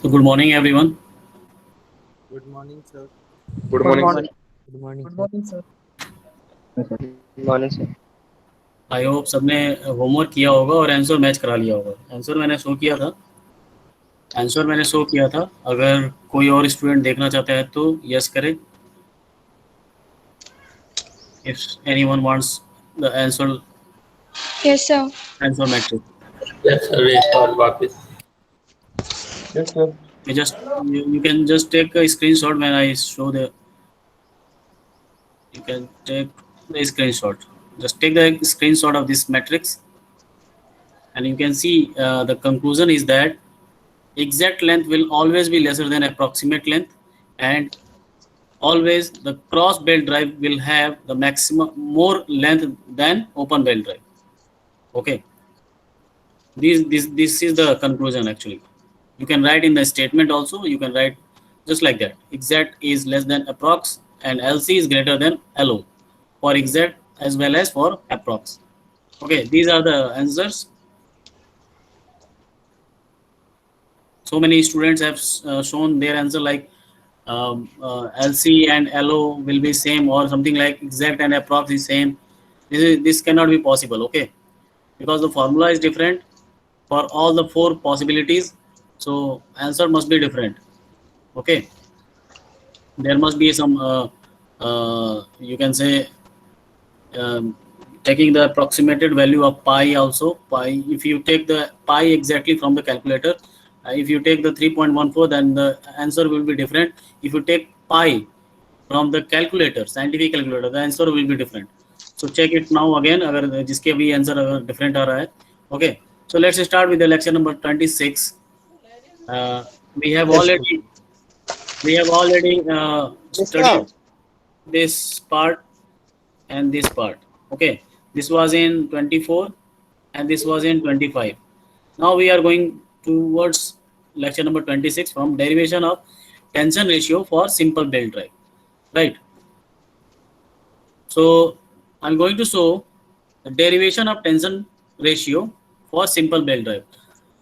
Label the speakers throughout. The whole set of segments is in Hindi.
Speaker 1: So good morning, everyone.
Speaker 2: Good morning, sir.
Speaker 3: Good
Speaker 4: Good
Speaker 3: morning, sir.
Speaker 4: morning.
Speaker 2: Good morning,
Speaker 4: Good
Speaker 2: sir.
Speaker 4: morning, sir.
Speaker 3: Good morning, sir.
Speaker 1: I hope सबने होमवर्क किया होगा और आंसर मैच करा लिया होगा। आंसर मैंने शो किया था। अगर कोई और स्टूडेंट देखना चाहता है तो यस करे। If anyone wants the
Speaker 5: Yes, sir.
Speaker 1: Answer matrix,
Speaker 3: Yes, sir. Restart वापस. Yes, sir.
Speaker 1: you can just take a screenshot when I show the. You can take the screenshot. Just take the screenshot of this matrix, and you can see the conclusion is that exact length will always be lesser than approximate length, and always the cross belt drive will have the maximum more length than open belt drive. Okay, this is the conclusion. Actually, you can write in the statement also. You can write just like that: exact is less than approx and LC is greater than LO for exact as well as for approx. Okay, these are the answers. So many students have shown their answer like LC and LO will be same or something like exact and approx is same. This cannot be possible. Okay, because the formula is different for all the four possibilities, so answer must be different. Okay, there must be some you can say um, taking the approximated value of pi also. Pi, if you take the pi exactly from the calculator, if you take the 3.14, then the answer will be different. If you take pi from the calculator, scientific calculator, the answer will be different. So check it now again अगर जिसके भी आंसर अगर डिफरेंट आ रहा है. Okay, so let's start with the lecture number 26. uh, we have
Speaker 3: Yes, sir.
Speaker 1: already we have already
Speaker 3: Yes,
Speaker 1: studied
Speaker 3: sir.
Speaker 1: this part and this part. Okay, this was in 24 and this was in 25. Now we are going towards lecture number 26 from derivation of tension ratio for simple belt drive. Right. So I'm going to show the derivation of tension ratio for simple belt drive.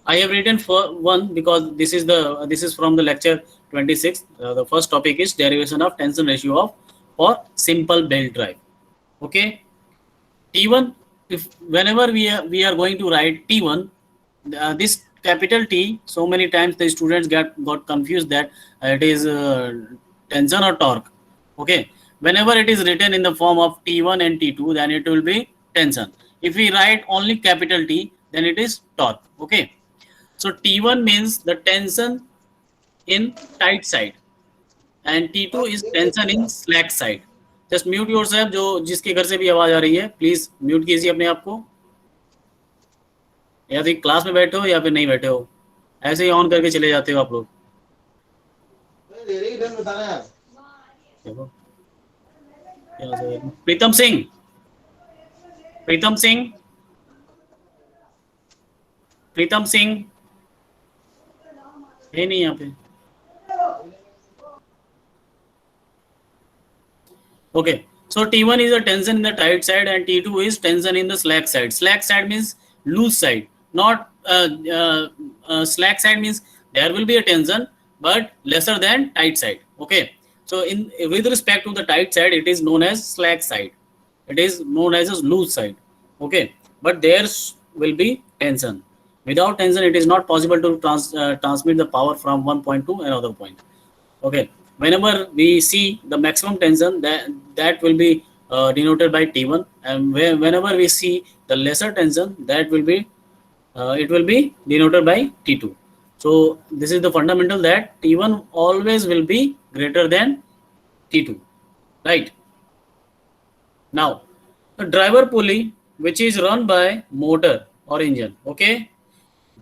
Speaker 1: I have written for one because this is from the lecture 26. The first topic is derivation of tension ratio of for simple belt drive. Okay, T1. If whenever we are going to write T1, this capital T, so many times the students got confused that it is tension or torque. Okay, whenever it is written in the form of T1 and T2, then it will be tension. If we write only capital T, then it is torque. Okay, so T1 means the tension in tight side and T2 is tension in slack side. Just mute yourself, जो जिसके घर से भी आवाज आ रही है प्लीज म्यूट कीजिए अपने आप को, या फिर क्लास में बैठे हो या फिर नहीं बैठे हो, ऐसे ही ऑन करके चले जाते हो आप लोग. देखो प्रीतम सिंह, प्रीतम सिंह, प्रीतम सिंह है नहीं यहाँ पे. Okay, so T1 is a tension in the tight side and T2 is tension in the slack side. Slack side means loose side, not slack side means there will be a tension but lesser than tight side. Okay, so in with respect to the tight side, it is known as slack side. It is known as a loose side. Okay, but there will be tension. Without tension, it is not possible to transmit the power from one point to another point. Okay, whenever we see the maximum tension, that will be denoted by T1, and whenever we see the lesser tension, that will be it will be denoted by T2. So this is the fundamental that T1 always will be greater than T2, right? Now the driver pulley which is run by motor or engine. Okay,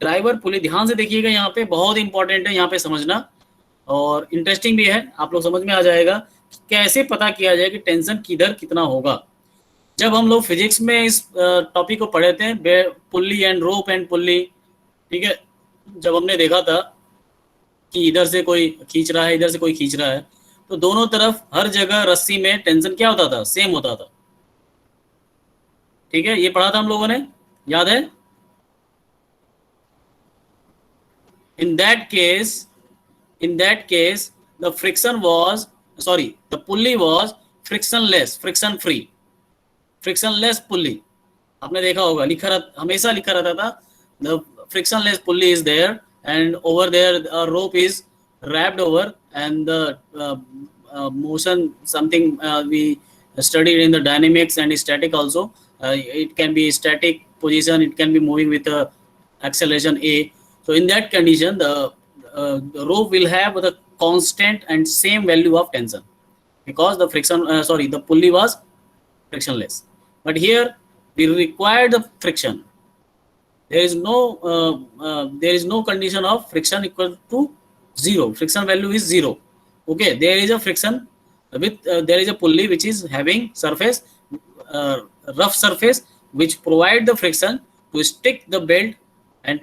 Speaker 1: driver pulley ध्यान से देखिएगा, यहाँ पे बहुत इंपॉर्टेंट है, यहाँ पे समझना और इंटरेस्टिंग भी है. आप लोग समझ में आ जाएगा कि कैसे पता किया जाए कि टेंशन किधर कितना होगा. जब हम लोग फिजिक्स में इस टॉपिक को पढ़े थे, pulley and rope and pulley, ठीक है, जब हमने देखा था कि इधर से कोई खींच रहा है, इधर से कोई खींच रहा है, तो दोनों तरफ हर जगह रस्सी में टेंशन क्या होता था, सेम होता था. ठीक है, ये पढ़ा था हम लोगों ने, याद है. In that case, in that case the pulley was frictionless, friction free, frictionless pulley. आपने देखा होगा हमेशा लिखा रहता था the frictionless pulley is there and over there a rope is wrapped over and the motion something we studied in the dynamics and static also. It can be static position, it can be moving with acceleration a. So in that condition the rope will have the constant and same value of tension because the the pulley was frictionless. But here we require the friction. There is no condition of friction equal to 0. Friction value is 0. Okay, there is a friction with there is a pulley which is having surface, rough surface, which provide the friction to stick the belt and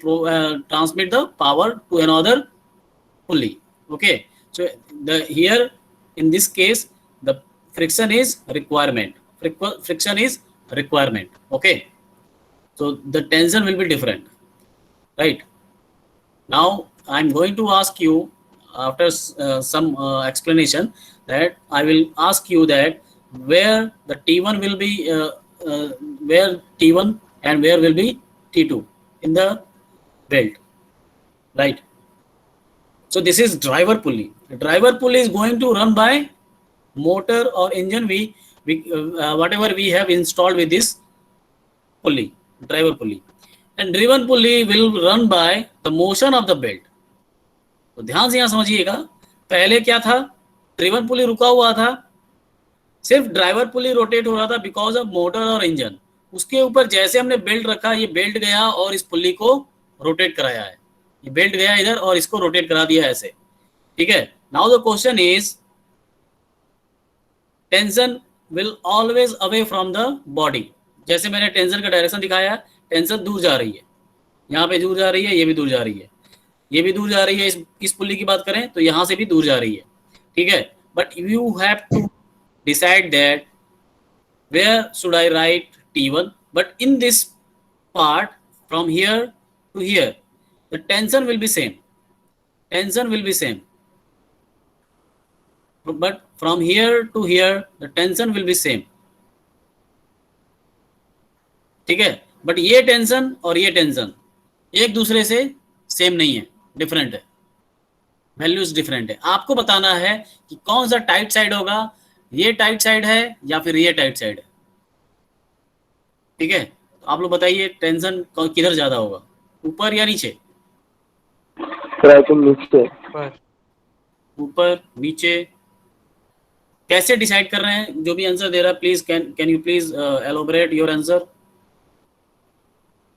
Speaker 1: transmit the power to another pulley. Okay, so here in this case the friction is requirement. Friction is requirement. Okay, so the tension will be different, right? Now I'm going to ask you after some explanation that I will ask you that where the T1 will be where T1 and where will be T2 in the belt, right? So this is driver pulley. The driver pulley is going to run by motor or engine whatever we have installed with this pulley, driver pulley, and driven pulley will run by the motion of the belt. तो ध्यान से यहाँ समझिएगा, पहले क्या था, ड्रिवन पुली रुका हुआ था, सिर्फ ड्राइवर पुली रोटेट हो रहा था बिकॉज ऑफ मोटर और इंजन. उसके ऊपर जैसे हमने बेल्ट रखा, ये बेल्ट गया और इस पुली को रोटेट कराया है. ये बेल्ट गया इधर और इसको रोटेट करा दिया ऐसे. ठीक है. Now the question is tension will always away from the body. जैसे मैंने टेंशन का डायरेक्शन दिखाया, टेंशन दूर जा रही है, यहाँ पे दूर जा रही है, ये भी दूर जा रही है, ये भी दूर जा रही है. इस पुल्ली की बात करें तो यहां से भी दूर जा रही है. ठीक है. But you have to decide that where should I write T1. But in this part from here to here the tension will be same. Tension will be same. But from here to here the tension will be same. ठीक है. बट ये टेंशन और ये टेंशन एक दूसरे से सेम नहीं है, डिफरेंट है, वैल्यूज डिफरेंट है. आपको बताना है कि कौन सा टाइट साइड होगा, ये टाइट साइड है या फिर ये टाइट साइड है. ठीक है. तो आप लोग बताइए टेंशन किधर ज्यादा होगा, ऊपर या नीचे?
Speaker 2: नीचे.
Speaker 1: ऊपर नीचे. कैसे डिसाइड कर रहे हैं? जो भी आंसर दे रहा है please can you please elaborate your answer,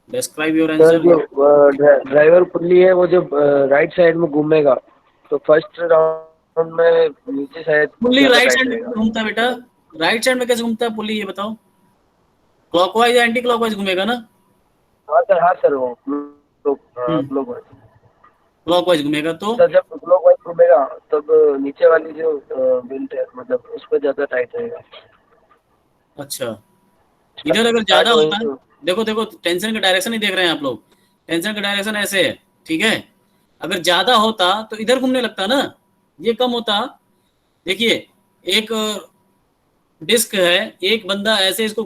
Speaker 1: describe your answer.
Speaker 2: Driver pulley है वो जब राइट साइड में घूमेगा तो फर्स्ट राउंड में नीचे साइड
Speaker 1: पुल्ली राइट साइड में घूमता है बेटा. राइट साइड में कैसे घूमता है पुल्ली, ये बताओ. क्लॉकवाइज या एंटी क्लॉकवाइज घूमेगा ना?
Speaker 2: हाँ सर वो
Speaker 1: क्लॉकवाइज घूमेगा. तो
Speaker 2: सर जब क्लॉकवाइज घूमेगा तब नीचे वाली जो बेल्ट है मतलब उस पर ज्यादा टाइट रहेगा.
Speaker 1: अच्छा. इधर अगर ज्यादा होता है, देखो टेंशन का डायरेक्शन ही देख रहे हैं आप लोग. टेंशन का डायरेक्शन ऐसे है. ठीक है. अगर ज्यादा होता तो इधर घूमने लगता ना, ये कम होता. देखिए एक डिस्क है, एक बंदा ऐसे इसको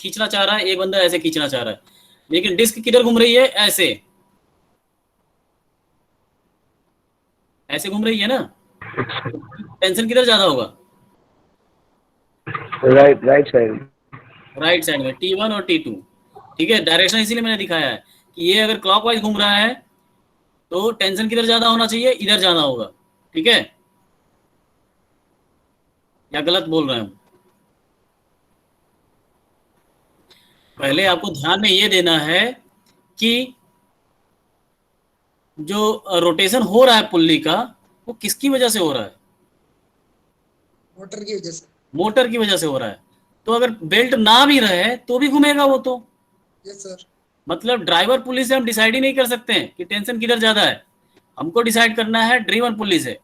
Speaker 1: खींचना चाह रहा है, एक बंदा ऐसे खींचना चाह रहा है, लेकिन डिस्क किधर घूम रही है? ऐसे घूम रही है ना. टेंशन किधर ज्यादा होगा?
Speaker 2: Right side.
Speaker 1: राइट साइड में T1 और T2. ठीक है. डायरेक्शन इसीलिए मैंने दिखाया है कि ये अगर क्लॉकवाइज घूम रहा है तो टेंशन किधर ज्यादा होना चाहिए? इधर ज्यादा होगा. ठीक है. या गलत बोल रहे हूं? पहले आपको ध्यान में ये देना है कि जो रोटेशन हो रहा है पुल्ली का वो किसकी वजह से हो रहा है?
Speaker 4: मोटर की वजह से.
Speaker 1: मोटर की वजह से हो रहा है. तो अगर बेल्ट ना भी रहे तो भी घूमेगा वो. तो
Speaker 4: यस सर.
Speaker 1: मतलब ड्राइवर पुल्ली से हम डिसाइड ही नहीं कर सकते हैं कि टेंशन किधर ज्यादा है. हमको डिसाइड करना है ड्रिवन पुल्ली से,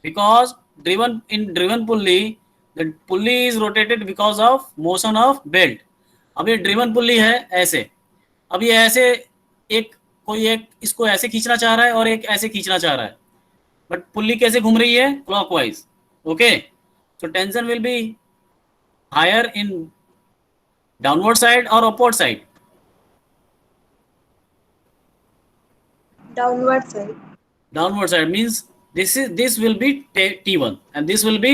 Speaker 1: because driven pulley the pulley is rotated because of motion of belt. अब ये ड्रिवन पुल्ली है ऐसे. अब ये ऐसे कोई एक इसको ऐसे खींचना चाह रहा है और एक ऐसे खींचना चाह रहा है. बट पुल्ली कैसे घूम रही है? Clockwise. Okay, so tension will be higher in downward side और upward side.
Speaker 5: Downward side.
Speaker 1: Downward side means this will be T1 and this will be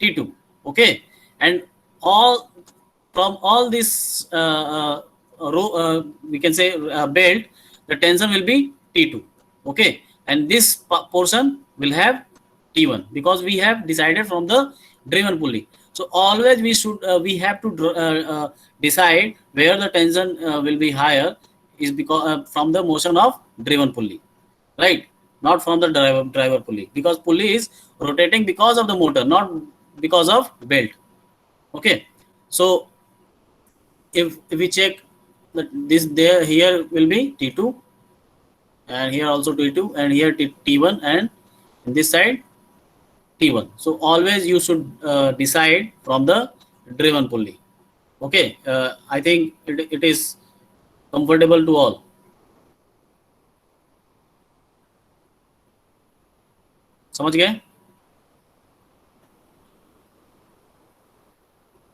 Speaker 1: T2. Okay, and all from all this row, we can say belt, the tension will be T2. Okay, and this portion will have T1 because we have decided from the driven pulley. So always we have to decide where the tension will be higher is because from the motion of driven pulley, right? Not from the driver pulley, because pulley is rotating because of the motor, not because of belt. Okay, so if we check that this there here will be T2 and here also T2 and here T1 and in this side T1. So always you should decide from the driven pulley. Okay, I think it is comfortable to all. समझ गए?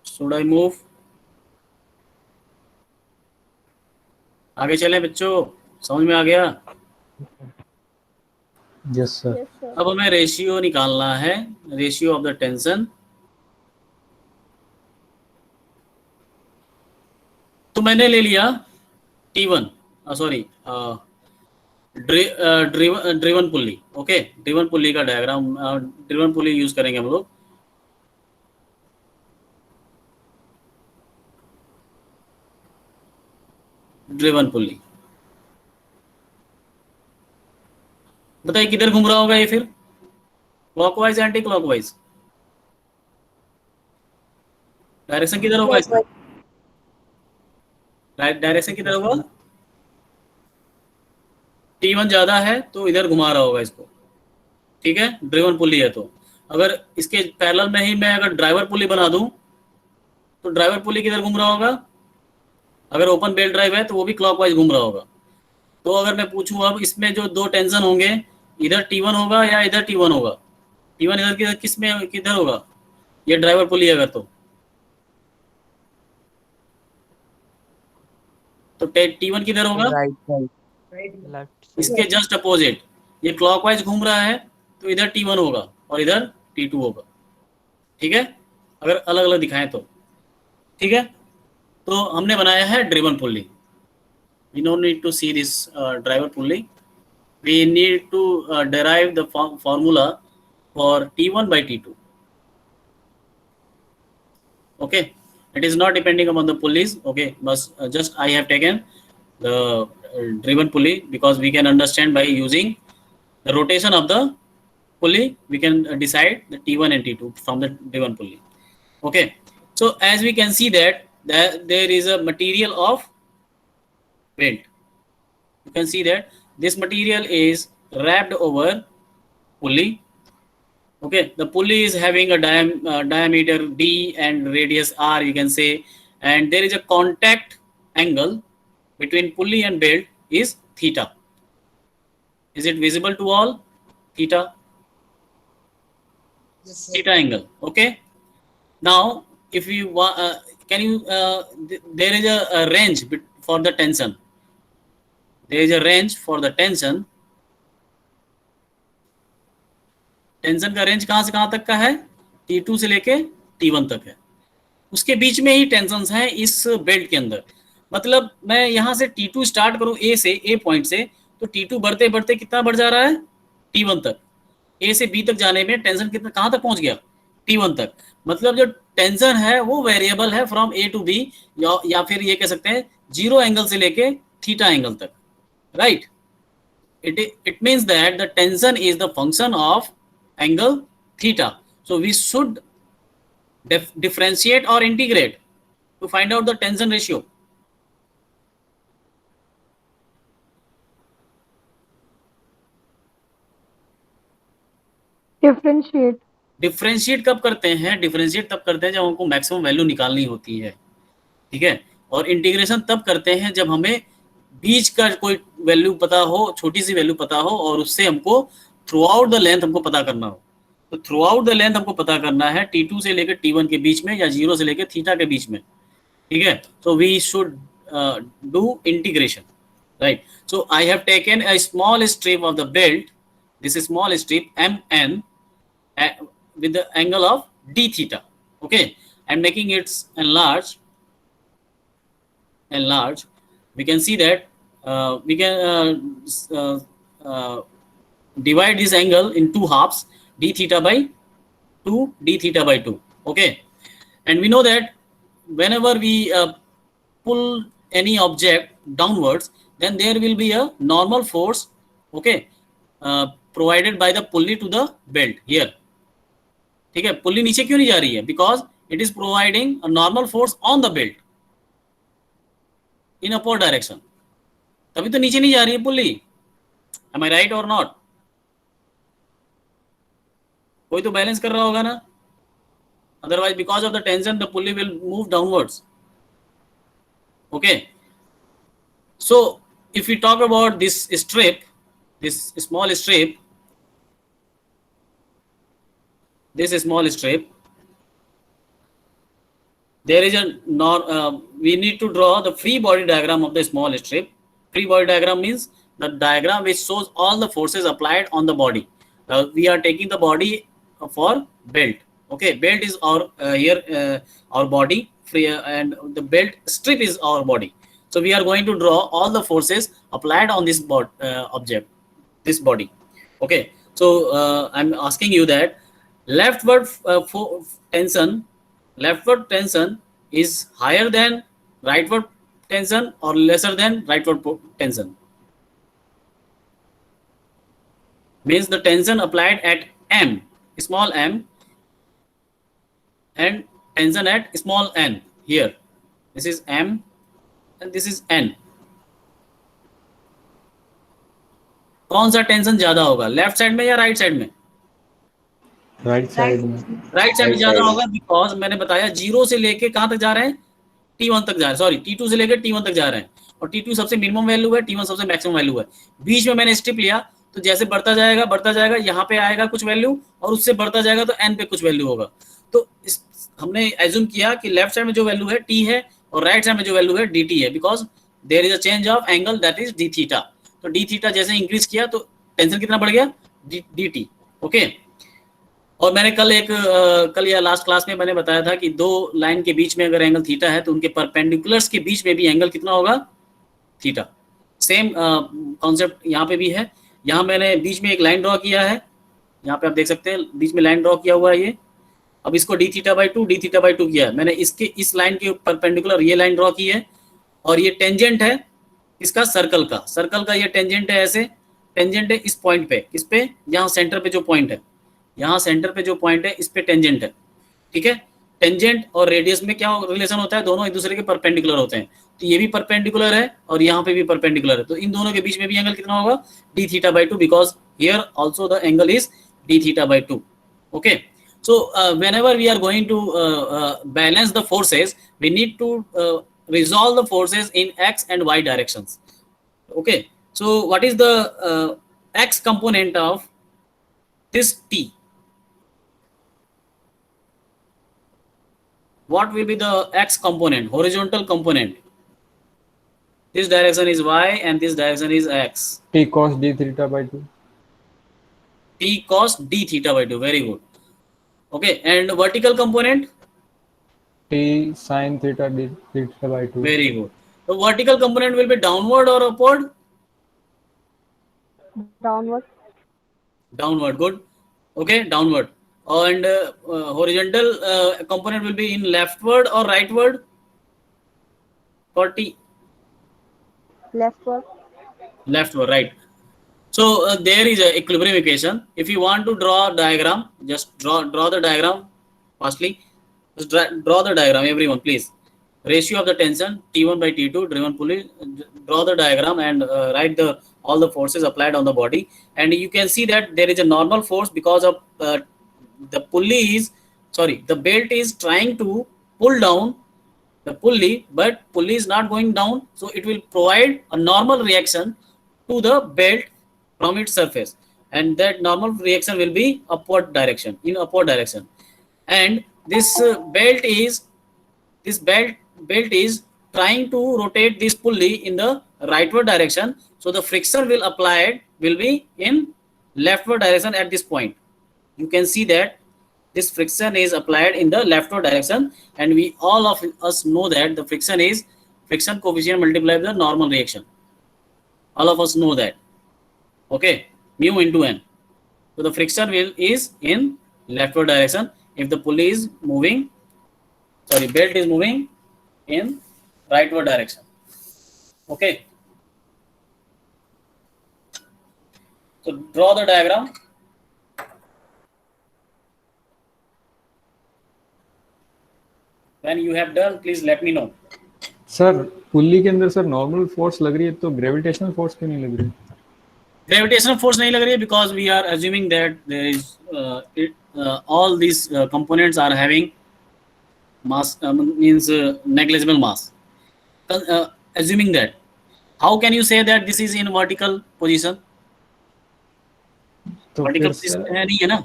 Speaker 1: Should I move? आगे चले बच्चों, समझ में आ गया?
Speaker 3: Yes sir.
Speaker 1: अब हमें रेशियो निकालना है, रेशियो ऑफ द टेंशन. तो मैंने ले लिया T1, sorry driven pulley. Okay, driven pulley का डायग्राम, ड्रिवन पुल्ली यूज करेंगे हम लोग. ड्रिवन पुल्ली बताइए किधर घूम रहा होगा ये फिर? Clockwise anti clockwise? डायरेक्शन किधर होगा इसका? डायरेक्शन किधर होगा? T1 ज्यादा है तो इधर घुमा रहा होगा इसको. ठीक है, ड्रिवन पुल्ली है तो. अगर इसके पैरेलल में ही मैं अगर ड्राइवर पुल्ली बना दूं तो ड्राइवर पुल्ली किधर घूम रहा होगा? अगर ओपन बेल्ट ड्राइव है तो वो भी क्लॉकवाइज घूम रहा होगा. तो अगर मैं पूछूं अब इसमें जो दो टेंशन होंगे, इधर T1 होगा या इधर T1 होगा? T1 इधर किस में किधर होगा? ये ड्राइवर पुल्ली अगर तो T1 किधर होगा?
Speaker 2: Right side.
Speaker 1: इसके जस्ट अपोजिट. ये क्लॉकवाइज घूम रहा है तो इधर T1 होगा और इधर T2 होगा. ठीक है, अगर अलग अलग दिखाएं तो. ठीक है, तो हमने बनाया है driven pulley. We don't need to see this driver pulley. We need to derive the formula for T1 by T2. Okay, it is not depending upon the pulleys. Okay, but just I have taken the driven pulley because we can understand by using the rotation of the pulley we can decide the T1 and T2 from the driven pulley. Okay, so as we can see that there is a material of belt. You can see that this material is wrapped over pulley. Okay, the pulley is having a diameter D and radius R, you can say, and there is a contact angle between pulley and belt is theta. Is it visible to all? Theta.
Speaker 4: Yes, sir.
Speaker 1: Theta angle. Okay. Now, if you want, can you? There is a range for the tension. There is a range for the tension. Tension का रेंज कहां से कहां तक का है? T2 से लेके T1 तक है. उसके बीच में ही टेंशन्स हैं इस बेल्ट के अंदर. मतलब मैं यहां से T2 स्टार्ट करूं A पॉइंट से, तो T2 बढ़ते बढ़ते कितना बढ़ जा रहा है? T1 तक. A से B तक जाने में टेंशन कितना कहां तक पहुंच गया? T1 तक. मतलब जो टेंशन है वो वेरिएबल है फ्रॉम A टू B, या फिर ये कह सकते हैं जीरो एंगल से लेके थीटा एंगल तक. Right. It means that the tension is the function of angle theta. So we should differentiate or integrate to find out the tension ratio. Differentiate कब करते हैं? डिफरेंशिएट तब करते हैं जब हमको मैक्सिमम वैल्यू निकालनी होती है. ठीक है, और इंटीग्रेशन तब करते हैं जब हमें बीच का कोई वैल्यू पता हो, छोटी सी वैल्यू पता हो, और उससे हमको थ्रू आउट द लेंथ हमको पता करना हो, तो थ्रू आउट द लेंथ हमको पता करना है T2 से लेकर T1 के बीच में या 0 से लेकर थीटा के बीच में, ठीक है। So we should do integration, right? So I have taken a small strip of the belt, this is small strip MN, with the angle of d theta, okay, and making it enlarged. We can see that we can divide this angle in two halves, d theta by 2, d theta by 2, okay. And we know that whenever we pull any object downwards, then there will be a normal force, okay, provided by the pulley to the belt here, ठीक है। पुल्ली नीचे क्यों नहीं जा रही है? Because it is providing a normal force on the belt in upward direction, तभी तो नीचे नहीं जा रही है पुल्ली। एम आई राइट और नॉट? कोई तो बैलेंस कर रहा होगा ना, otherwise because of the tension the pulley will move downwards, okay. So if we talk about this strip, this small strip, there is a we need to draw the free body diagram of the small strip. Free body diagram means the diagram which shows all the forces applied on the body. We are taking the body for belt, okay. Belt is our our body, free, and the belt strip is our body. So we are going to draw all the forces applied on this object, this body, okay. So I'm asking you that leftward tension is higher than rightward tension or lesser than rightward tension? Means the tension applied at M, small m, and tension at small n here. This is M and this is N. कौन सा टेंशन ज्यादा होगा, लेफ्ट साइड में या राइट साइड में?
Speaker 6: राइट साइड में।
Speaker 1: राइट साइड में ज्यादा होगा, बिकॉज मैंने बताया 0 से लेके कहां तक जा रहे हैं? T1 तक जा रहे हैं, सॉरी T2 से लेकर T1 तक जा रहे हैं, और T2 सबसे मिनिमम वैल्यू है, T1 सबसे मैक्सिमम वैल्यू है। बीच में मैंने स्ट्रिप लिया, तो जैसे बढ़ता जाएगा यहाँ पे आएगा कुछ वैल्यू, और उससे बढ़ता जाएगा तो n पे कुछ वैल्यू होगा। तो हमने एज्यूम किया कि लेफ्ट साइड में जो वैल्यू है T है और राइट साइड में जो वैल्यू है dt है, because there is a change of angle that is d theta. तो d थीटा जैसे इंक्रीज किया तो टेंशन कितना बढ़ गया? dt, okay. और मैंने कल या लास्ट क्लास में मैंने बताया था कि दो लाइन के बीच में अगर एंगल थीटा है तो उनके परपेंडिकुलर्स के बीच में भी एंगल कितना होगा? थीटा। सेम कॉन्सेप्ट यहाँ पे भी है। यहाँ मैंने बीच में एक लाइन ड्रॉ किया है, यहाँ पे आप देख सकते हैं बीच में लाइन ड्रॉ किया हुआ है ये। अब इसको d थीटा बाई 2 किया है मैंने। इसके इस लाइन के परपेंडिकुलर ये लाइन ड्रॉ की है, और ये टेंजेंट है इसका सर्कल का ये टेंजेंट है, ऐसे टेंजेंट है इस पॉइंट पे, इस पे यहाँ सेंटर पे जो पॉइंट है, यहाँ सेंटर पे जो पॉइंट है इस पे टेंजेंट है, ठीक है। टेंजेंट और रेडियस में क्या रिलेशन होता है? दोनों एक दूसरे के परपेंडिकुलर होते हैं। तो ये भी परपेंडिकुलर है और यहाँ पे भी परपेंडिकुलर है, तो इन दोनों के बीच में भी एंगल कितना होगा? d theta by 2, because here also the angle is d theta by 2, okay. So whenever we are going to balance the forces, we need to resolve the forces in x and y directions, okay. So what is the x component of this T? What will be the x component, horizontal component? This direction is y and this direction is x.
Speaker 6: T cos d theta by 2.
Speaker 1: T cos d theta by 2, very good. Okay, and vertical component?
Speaker 6: T sin theta d theta by 2.
Speaker 1: Very good. So vertical component will be downward or upward?
Speaker 5: Downward.
Speaker 1: Downward, good. Okay, downward. And horizontal component will be in leftward or rightward for T?
Speaker 5: Leftward.
Speaker 1: Leftward, right. So there is a equilibrium equation. If you want to draw a diagram, just draw the diagram firstly. Just draw the diagram, everyone, please. Ratio of the tension T1 by T2 driven pulley. Draw the diagram and write all the forces applied on the body. And you can see that there is a normal force because of the belt is trying to pull down the pulley, but pulley is not going down, so it will provide a normal reaction to the belt from its surface. and that normal reaction will be upward direction, in upward direction. And this belt is trying to rotate this pulley in the rightward direction, so the friction will be in leftward direction at this point. You can see that this friction is applied in the leftward direction, and we all of us know that the friction is friction coefficient multiplied by the normal reaction. All of us know that. Okay, mu into n. So the friction is in leftward direction if the pulley is moving, belt is moving in rightward direction. Okay. So draw the diagram. When you have done, please let me know.
Speaker 6: Sir pulley के अंदर सर नॉर्मल फोर्स लग रही है तो ग्रेविटेशनल फोर्स क्यों नहीं लग रही?
Speaker 1: Gravitational force नहीं लग रही है because we are assuming that there is all these components are having mass, means negligible mass. Assuming that, how can you say that this is in vertical position?
Speaker 6: तो
Speaker 1: Vertical
Speaker 6: फिर
Speaker 1: position
Speaker 6: सर
Speaker 1: नहीं है ना?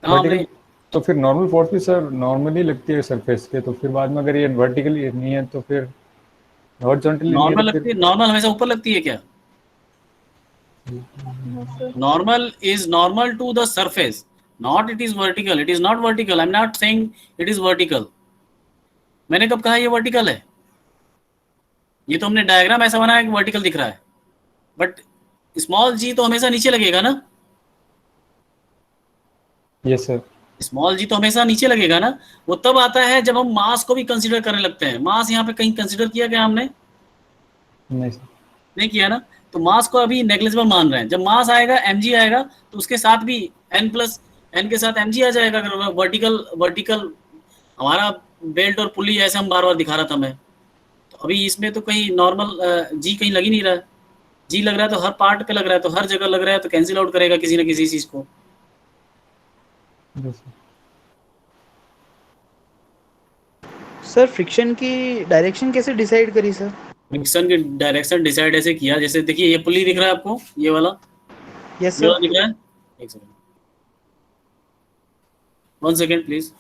Speaker 1: कहाँ
Speaker 6: vertical-
Speaker 1: हमने
Speaker 6: तो फिर नॉर्मल फोर्स भी सर नॉर्मली लगती है सरफेस पे, तो फिर बाद में अगर ये वर्टिकली नहीं है तो फिर हॉरिजॉन्टली नहीं
Speaker 1: नॉर्मल
Speaker 6: है तो
Speaker 1: लगती है?
Speaker 6: फिर
Speaker 1: नॉर्मल हमेशा ऊपर लगती है क्या? Normal is normal to the surface, not it is vertical. It is not vertical. I'm not saying it is vertical. मैंने कब कहा ये वर्टिकल है? ये तो हमने डायग्राम ऐसा बनाया कि वर्टिकल दिख रहा है, बट स्मॉल जी तो हमेशा नीचे लगेगा ना?
Speaker 6: Yes sir.
Speaker 1: स्मॉल जी तो हमेशा नीचे लगेगा ना? वो तब आता है जब हम मास को भी कंसीडर करने लगते हैं। मास यहाँ पे कहीं कंसीडर किया गया हमने?
Speaker 6: नहीं सर,
Speaker 1: नहीं किया ना। तो मास को अभी नेग्लिजिबल मान रहे हैं। जब मास आएगा, mg आएगा, तो उसके साथ भी n के साथ mg आ जाएगा। अगर वर्टिकल हमारा बेल्ट और पुली ऐसे हम बार बार दिखा रहा था मैं, तो अभी इसमें तो कहीं नॉर्मल जी कहीं लग ही नहीं रहा है। जी लग रहा है तो हर पार्ट पे लग रहा है, तो हर जगह लग रहा है, तो कैंसिल आउट करेगा किसी ना किसी चीज को।
Speaker 6: Yes sir.
Speaker 7: सर फ्रिक्शन की डायरेक्शन कैसे डिसाइड करी सर?
Speaker 1: फ्रिक्शन की डायरेक्शन डिसाइड ऐसे किया, जैसे देखिए ये पुली दिख रहा है आपको, ये वाला,
Speaker 7: यस
Speaker 1: ये वाला
Speaker 7: सर।
Speaker 1: दिख रहा है। एक सेकंड, 1 सेकंड प्लीज।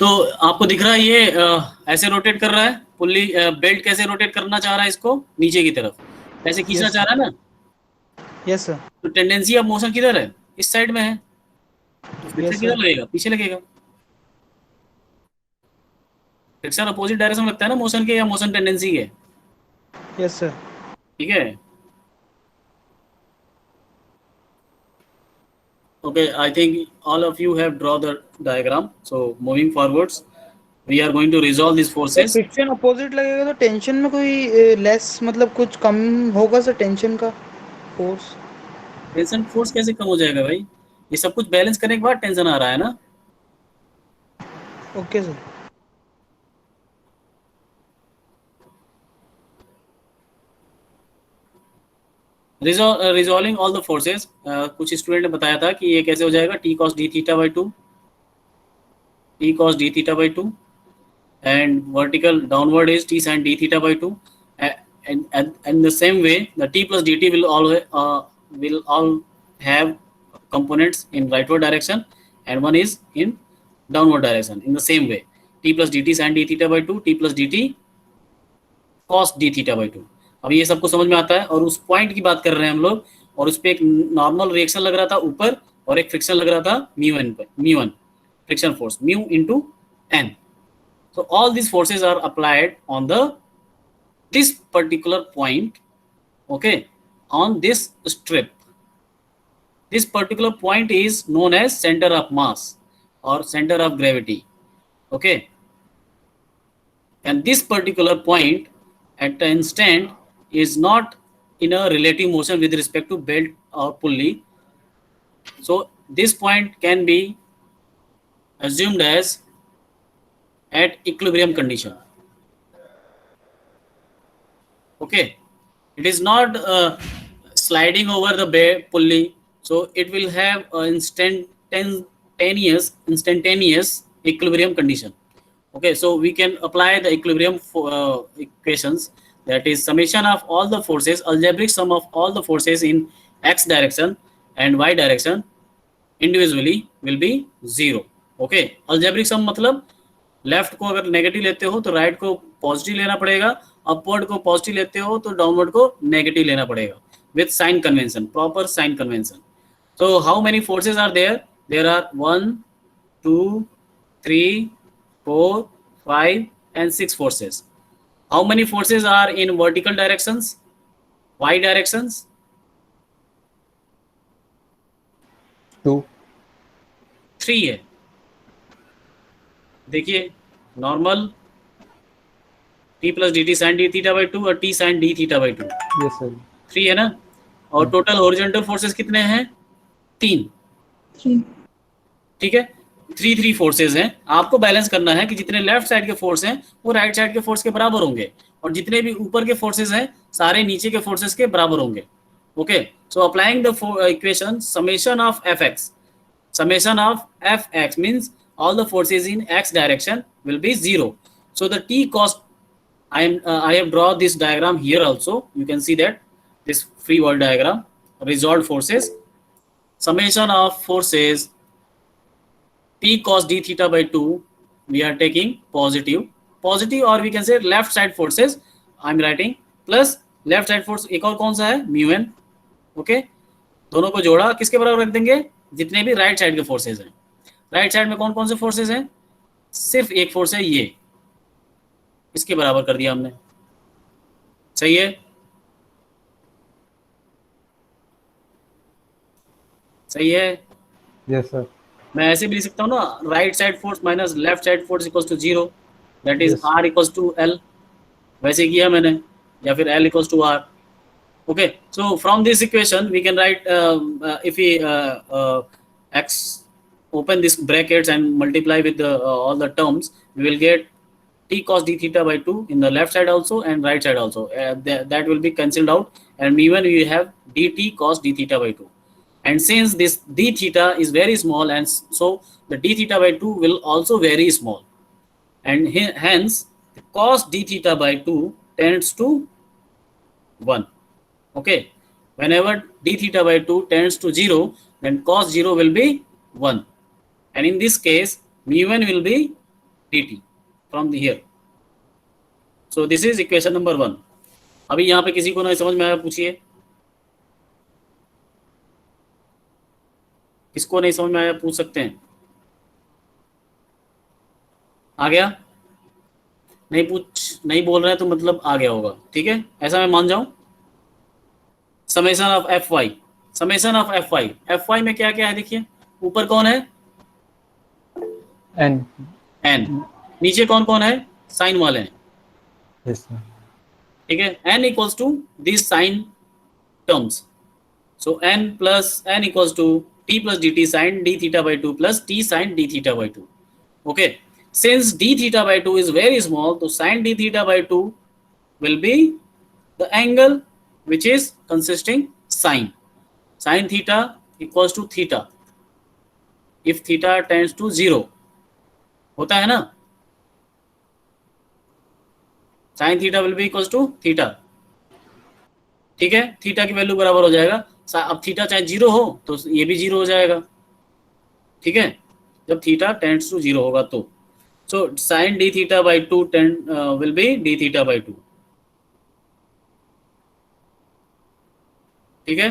Speaker 1: तो आपको दिख रहा है ये ऐसे रोटेट कर रहा है पुल्ली, बेल्ट कैसे रोटेट करना चाह रहा है इसको नीचे की तरफ, ऐसे खींचना
Speaker 7: Yes,
Speaker 1: चाह रहा है ना।
Speaker 7: Yes sir.
Speaker 1: तो टेंडेंसी ऑफ मोशन किधर है? इस साइड में है, तो फ्रिक्शन
Speaker 7: Yes,
Speaker 1: किधर
Speaker 7: sir.
Speaker 1: लगेगा? पीछे लगेगा। फ्रिक्शन अपोजिट डायरेक्शन में लगता है ना मोशन के, या मोशन टेंडेंसी के?
Speaker 7: Yes sir.
Speaker 1: ठीक है। Okay, I think all of you have drawn the diagram. So moving forwards, we are going to resolve these forces.
Speaker 7: Friction opposite लगेगा तो टेंशन में कोई लेस मतलब कुछ कम होगा सर टेंशन का फोर्स?
Speaker 1: टेंशन फोर्स कैसे कम हो जाएगा भाई? ये सब कुछ बैलेंस करने के बाद टेंशन आ रहा है ना।
Speaker 7: Okay sir.
Speaker 1: Resolving all the forces, कुछ स्टूडेंट ने बताया था कि ये कैसे हो जाएगा, T cos D theta by 2, T cos D theta by 2, and vertical downward is t sin d theta by 2, and the same way the t plus dt will all have components in rightward direction and one is in downward direction. In the same way, t plus dt sin d theta by 2, t plus dt cos d theta by 2। अब ये सबको समझ में आता है, और उस पॉइंट की बात कर रहे हैं हम लोग, और उस पर एक नॉर्मल रिएक्शन लग रहा था ऊपर, और एक फ्रिक्शन लग रहा था μn पे, μ1 friction force, mu into n। So all these forces are applied on this particular point, okay, on this strip. This particular point is known as center of mass or center of gravity, okay. And this particular point at the instant is not in a relative motion with respect to belt or pulley. So this point can be assumed as at equilibrium condition. Okay, it is not sliding over the pulley, so it will have instantaneous equilibrium condition. Okay, so we can apply the equilibrium equations, that is summation of all the forces, algebraic sum of all the forces in x direction and y direction individually will be 0. Okay, algebraic sum मतलब लेफ्ट को अगर नेगेटिव लेते हो तो राइट को पॉजिटिव लेना पड़ेगा, अपवर्ड को पॉजिटिव लेते हो तो डाउनवर्ड को नेगेटिव लेना पड़ेगा with sign convention, proper sign convention. So how many forces are there? There are 1, 2, 3, 4, 5 and 6 forces. How many forces are in vertical directions, y directions?
Speaker 6: 2.
Speaker 1: 3 है. देखिए normal t plus d t sine d theta by 2 और t sine d theta by 2.
Speaker 6: Yes sir.
Speaker 1: 3 है ना. और टोटल हॉरिजॉन्टल फोर्सेस कितने हैं? 3. ठीक है, 3 फोर्सेस हैं. आपको बैलेंस करना है कि जितने लेफ्ट साइड के फोर्स हैं वो राइट साइड के फोर्स के बराबर होंगे और जितने भी ऊपर के फोर्सेस हैं सारे नीचे के फोर्सेस के बराबर होंगे. Okay, so applying the equation summation of F x means all the forces in x direction will be 0. So the t cost, I have drawn this diagram here also. You can see that this free body diagram, resolved forces, summation of forces t cos d theta by 2, we are taking positive, or we can say left side forces I am writing plus left side force एक और कौन सा है? mu n. ओके, दोनों को जोड़ा किसके बराबर रख देंगे? जितने भी राइट साइड के फोर्सेज हैं. राइट साइड में कौन कौन से फोर्सेस हैं? सिर्फ एक फोर्स है ये, इसके बराबर कर दिया हमने. सही है, सही है.
Speaker 6: Yes sir.
Speaker 1: मैं ऐसे भी लिख सकता हूँ ना, right side force minus left side force equals to 0, that is r equals to l. वैसे किया मैंने, या फिर l equals to r. Okay, so from this equation we can write, if we x open this brackets and multiply with the all the terms, we will get t cos d theta by 2 in the left side also and right side also. That will be cancelled out and even we have dt cos d theta by 2. And since this d theta is very small and so the d theta by 2 will also very small, and hence cos d theta by 2 tends to 1. Okay, whenever d theta by 2 tends to 0, then cos 0 will be 1. And in this case mu n will be dt from the here. So this is equation number 1. अभी यहाँ पे किसी को नहीं समझ में आया पूछिए, किसको नहीं समझ में आया पूछ सकते हैं. आ गया? नहीं बोल रहे हैं तो मतलब आ गया होगा. ठीक है, ऐसा मैं मान जाऊं. Summation of f y, f y में क्या क्या है देखिए. ऊपर कौन है?
Speaker 6: एन.
Speaker 1: नीचे कौन कौन है? साइन वाले हैं.
Speaker 6: Yes sir.
Speaker 1: ठीक है, n equals to this sine terms. So n equals to t plus dt sine d theta by 2 plus t sine d theta by 2. Okay, since d theta by 2 is very small, तो sine d theta by 2 will be the angle which is consisting sin theta equals to theta if theta tends to 0 होता है ना. sin theta will be equals to theta. ठीक है, थीटा की वैल्यू बराबर हो जाएगा. अब थीटा चाहे 0 हो तो ये भी 0 हो जाएगा. ठीक है, जब थीटा टेंड्स टू 0 होगा तो. सो sin d theta by 2 will be d theta by 2. ठीक है,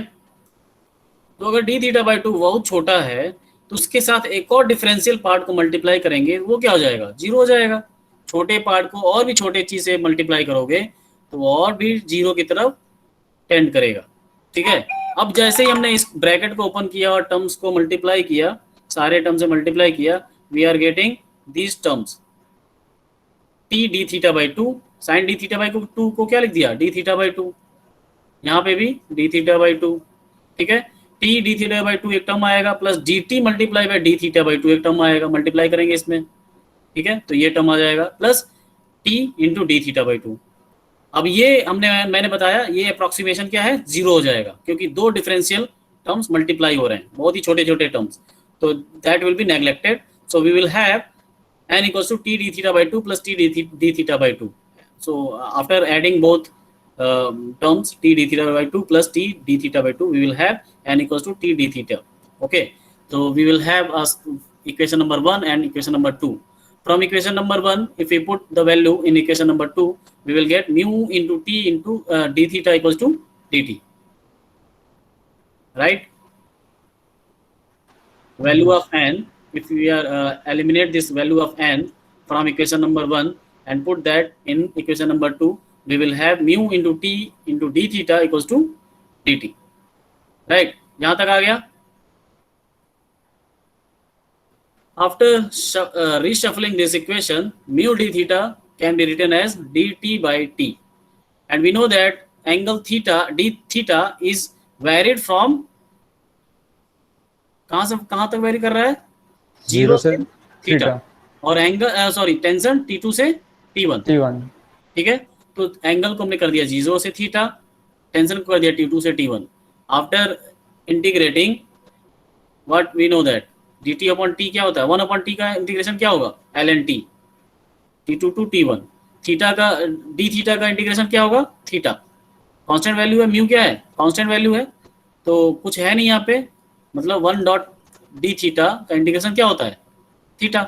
Speaker 1: तो अगर d थीटा बाई 2 बहुत छोटा है तो उसके साथ एक और डिफरेंशियल पार्ट को मल्टीप्लाई करेंगे, वो क्या हो जाएगा? 0 हो जाएगा. छोटे पार्ट को और भी छोटे चीज से मल्टीप्लाई करोगे तो वो और भी 0 की तरफ टेंड करेगा. ठीक है, अब जैसे ही हमने इस ब्रैकेट को ओपन किया और टर्म्स को मल्टीप्लाई किया, सारे टर्म से मल्टीप्लाई किया, we are getting these terms. T d theta by 2, sine d theta by 2 को क्या लिख दिया? D theta by 2. यहाँ पे भी डी थीटा बाई 2. ठीक है, टी डी थीटा बाई 2 एक टर्म आएगा plus d T multiply by D theta by 2 एक टर्म आएगा. मल्टीप्लाई करेंगे इसमें ठीक है, तो ये टर्म आ जाएगा plus T into d theta by two. अब ये मैंने बताया ये अप्रोक्सीमेशन क्या है, 0 हो जाएगा क्योंकि दो डिफरेंशियल टर्म्स मल्टीप्लाई हो रहे हैं, बहुत ही छोटे छोटे टर्म्स, तो that will be neglected. So we will have n equals to t d theta by 2 plus t d theta by 2. So after adding both terms t d theta by 2 plus t d theta by 2, we will have n equals to t d theta. Okay, so we will have equation number 1 and equation number 2. From equation number 1, if we put the value in equation number 2, we will get mu into t into d theta equals to dt, right? Value of n, if we are eliminate this value of n from equation number 1 and put that in equation number 2, we will have mu into t into d theta equals to dt, right? यहाँ तक आ गया। After reshuffling this equation, mu d theta can be written as dt by t, and we know that angle theta d theta is varied from कहाँ से कहाँ तक वेरी कर रहा है, 0 से थीटा, और एंगल सॉरी टेंशन T2 से T1, ठीक है। तो एंगल को हमने कर दिया 0 से थीटा, टेंशन को कर दिया T2 से T1। After integrating what we know that dt upon t क्या होता है, 1 अपॉन t का इंटीग्रेशन क्या होगा, ln t, T2 to T1। Theta का d थीटा का इंटीग्रेशन क्या होगा, थीटा, कांस्टेंट वैल्यू है, म्यू क्या है, कांस्टेंट वैल्यू है, तो कुछ है नहीं यहाँ पे, मतलब 1 डॉट डी थीटा का इंटीग्रेशन क्या होता है, थीटा,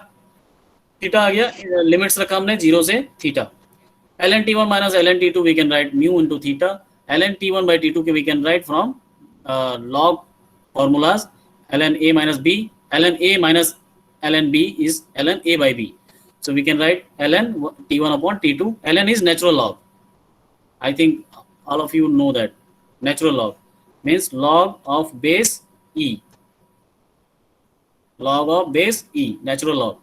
Speaker 1: थीटा आ गया, लिमिट्स रखा हमने 0 से theta. ln t1 minus ln t2 we can write mu into theta, ln t1 by t2 के we can write from log formulas ln a minus b, ln a minus ln b is ln a by b, so we can write ln t1 upon t2. ln is natural log, I think all of you know that natural log means log of base e, log of base e, natural log,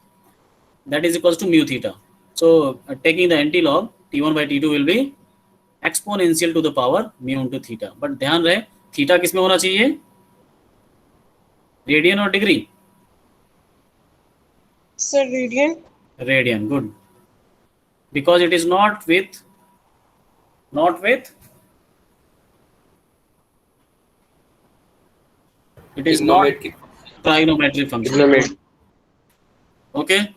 Speaker 1: that is equals to mu theta. So taking the anti-log, t1 by t2 will be exponential to the power mu into theta, but ध्यान रहे थीटा किस में होना चाहिए, रेडियन और degree,
Speaker 5: Sir, radian.
Speaker 1: Radian, good, because it is not with it is not trigonometric function. Okay,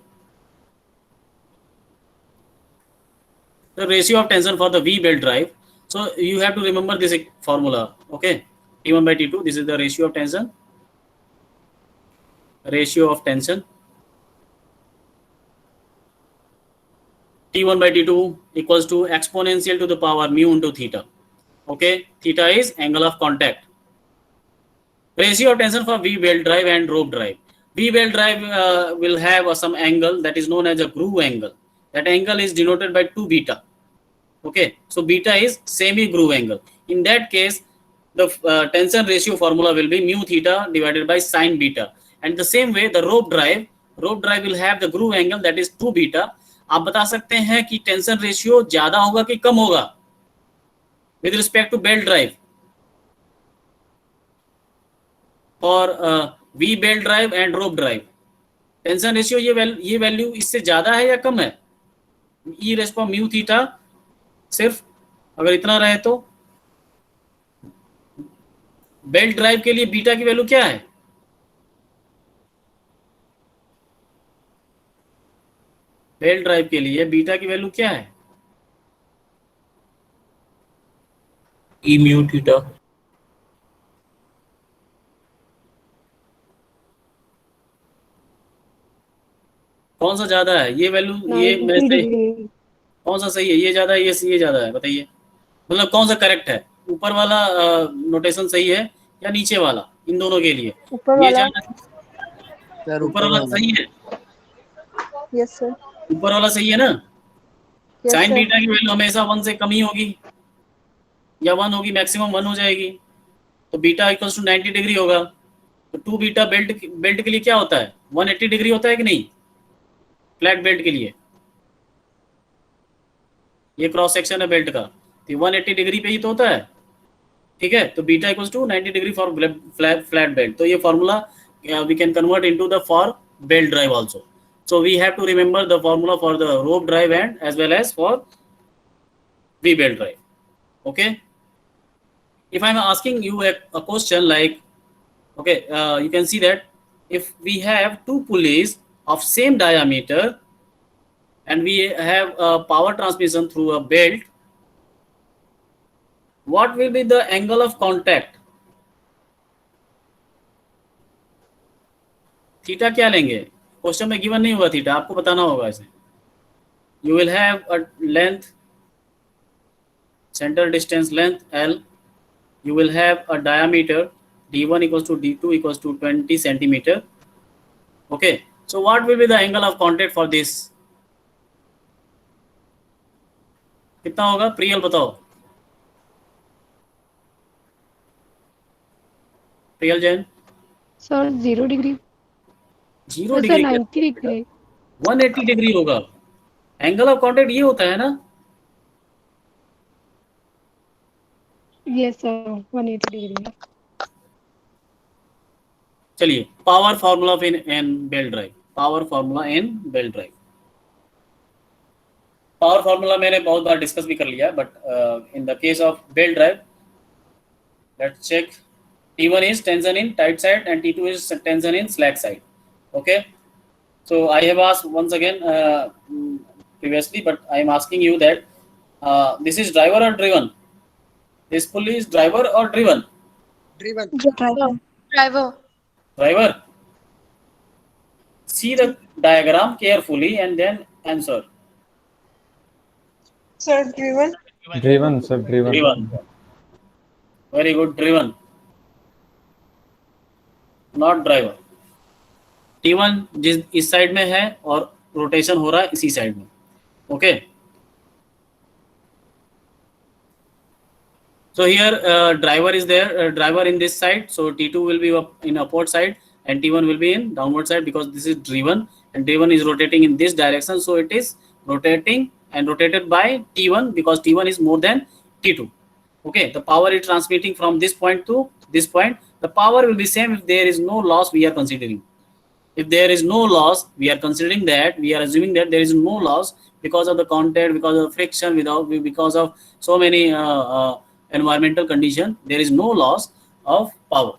Speaker 1: the ratio of tension for the V belt drive, so you have to remember this formula. Okay, T1 by T2, this is the ratio of tension, T1 by T2 equals to exponential to the power mu into theta. Okay, theta is angle of contact. Ratio of tension for V belt drive and rope drive. V belt drive will have some angle that is known as a groove angle. That angle is denoted by 2 beta. Okay, so beta is semi groove angle. In that case, the tension ratio formula will be mu theta divided by sin beta. And the same way, the rope drive will have the groove angle that is 2 beta. आप बता सकते हैं कि टेंशन रेशियो ज्यादा होगा कि कम होगा with respect to belt drive, और V belt drive and rope drive, tension ratio ये वैल्यू इससे ज्यादा है या कम है, ई रेस्पो म्यू थीटा, सिर्फ अगर इतना रहे तो बेल्ट ड्राइव के लिए बीटा की वैल्यू क्या है, बेल्ट ड्राइव के लिए बीटा की वैल्यू क्या है,
Speaker 3: ई म्यू थीटा,
Speaker 1: कौन सा ज्यादा है ये वैल्यू, ये में से कौन सा सही है, ये ज्यादा है ये ज्यादा है, बताइए, मतलब कौन सा करेक्ट है, ऊपर वाला नोटेशन सही है या नीचे वाला, इन दोनों के लिए
Speaker 5: ऊपर
Speaker 1: ये
Speaker 5: वाला।
Speaker 1: ज्यादा, ऊपर वाला सही है,
Speaker 5: Yes, sir.
Speaker 1: ऊपर वाला सही है ना,
Speaker 5: Yes,
Speaker 1: साइन
Speaker 5: sir.
Speaker 1: बीटा की वैल्यू हमेशा 1 से कम ही होगी या 1 होगी, मैक्सिमम 1 हो जाएगी, तो बीटा इक्वल्स टू 90 डिग्री होगा, तो 2 बीटा बेल्ट के लिए क्या होता है, 180 डिग्री होता है कि नहीं, फ्लैट बेल्ट के लिए, ये क्रॉस सेक्शन है बेल्ट का, तो 180 डिग्री पे ही तो होता है, ठीक है, तो beta equals to 90 degree for flat belt, तो ये फॉर्मूला we can convert into the for belt drive also. So we have to remember the formula for the rope drive and as well as for V-belt drive. Okay. If I'm asking you a question like, okay, you can see that if we have two pulleys of same diameter and we have a power transmission through a belt, what will be the angle of contact? Theta क्या लेंगे? क्वेश्चन में गिवन नहीं होगा थीटा, आपको बताना होगा इसे. You will have a length, center distance length L. You will have a diameter D1 equals to D2 equals to 20 centimeter. Okay. So what will be the angle of contact for this? कितना होगा? प्रियल बताओ. Priyal Jain.
Speaker 8: Sir 0 degree.
Speaker 1: 0
Speaker 8: sir
Speaker 1: degree
Speaker 8: 90 degree.
Speaker 1: 180 degree होगा. एंगल ऑफ कॉन्टैक्ट ये होता है ना.
Speaker 8: Yes sir 180 degree.
Speaker 1: चलिए power formula in belt drive. Power formula in belt drive. Power formula मैंने बहुत बार डिस्कस भी कर लिया, but in the case of belt drive let's check. T1 is tension in tight side and T2 is tension in slack side. Okay, so I have asked once again previously, but I am asking you that this is driver or driven? This pulley is driver or driven?
Speaker 4: Driven.
Speaker 8: Driver.
Speaker 1: Driver. See the diagram carefully and then answer.
Speaker 5: Sir, driven.
Speaker 6: Driven sir, driven.
Speaker 1: Driven. Very good, driven. Not driver. T1 जिस इस साइड में है और रोटेशन हो रहा है इसी साइड में. Okay. So here driver is there, driver in this side, so T2 will be in upward side and T1 will be in downward side because this is driven and driven is rotating in this direction, so it is rotating and rotated by T1 because T1 is more than T2. Okay, the power is transmitting from this point to this point. The power will be same if there is no loss we are considering. If there is no loss, we are considering that, we are assuming that there is no loss because of the contact, because of friction, because of so many environmental condition, there is no loss of power.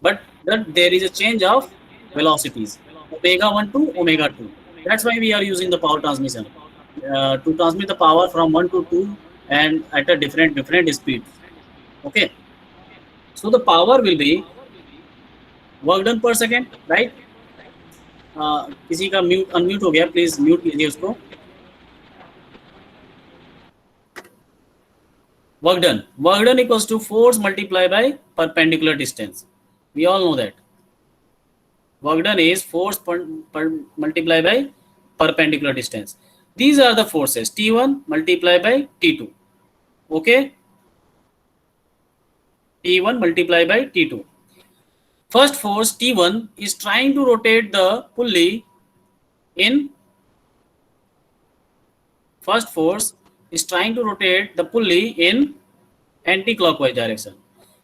Speaker 1: But that there is a change of velocities, omega 1 to omega 2. That's why we are using the power transmission to transmit the power from 1 to 2 and at a different speed. Okay. So the power will be work done per second, right? किसी का म्यूट अनम्यूट हो गया, प्लीज म्यूट कीजिए उसको. Work done equals to force multiplied by perpendicular distance. We all know that. Work done is force multiplied by perpendicular distance. These are the forces T1 multiplied by T2. Okay. T1 multiplied by T2. First force T1 is trying to rotate the pulley in. First force is trying to rotate the pulley in anti-clockwise direction,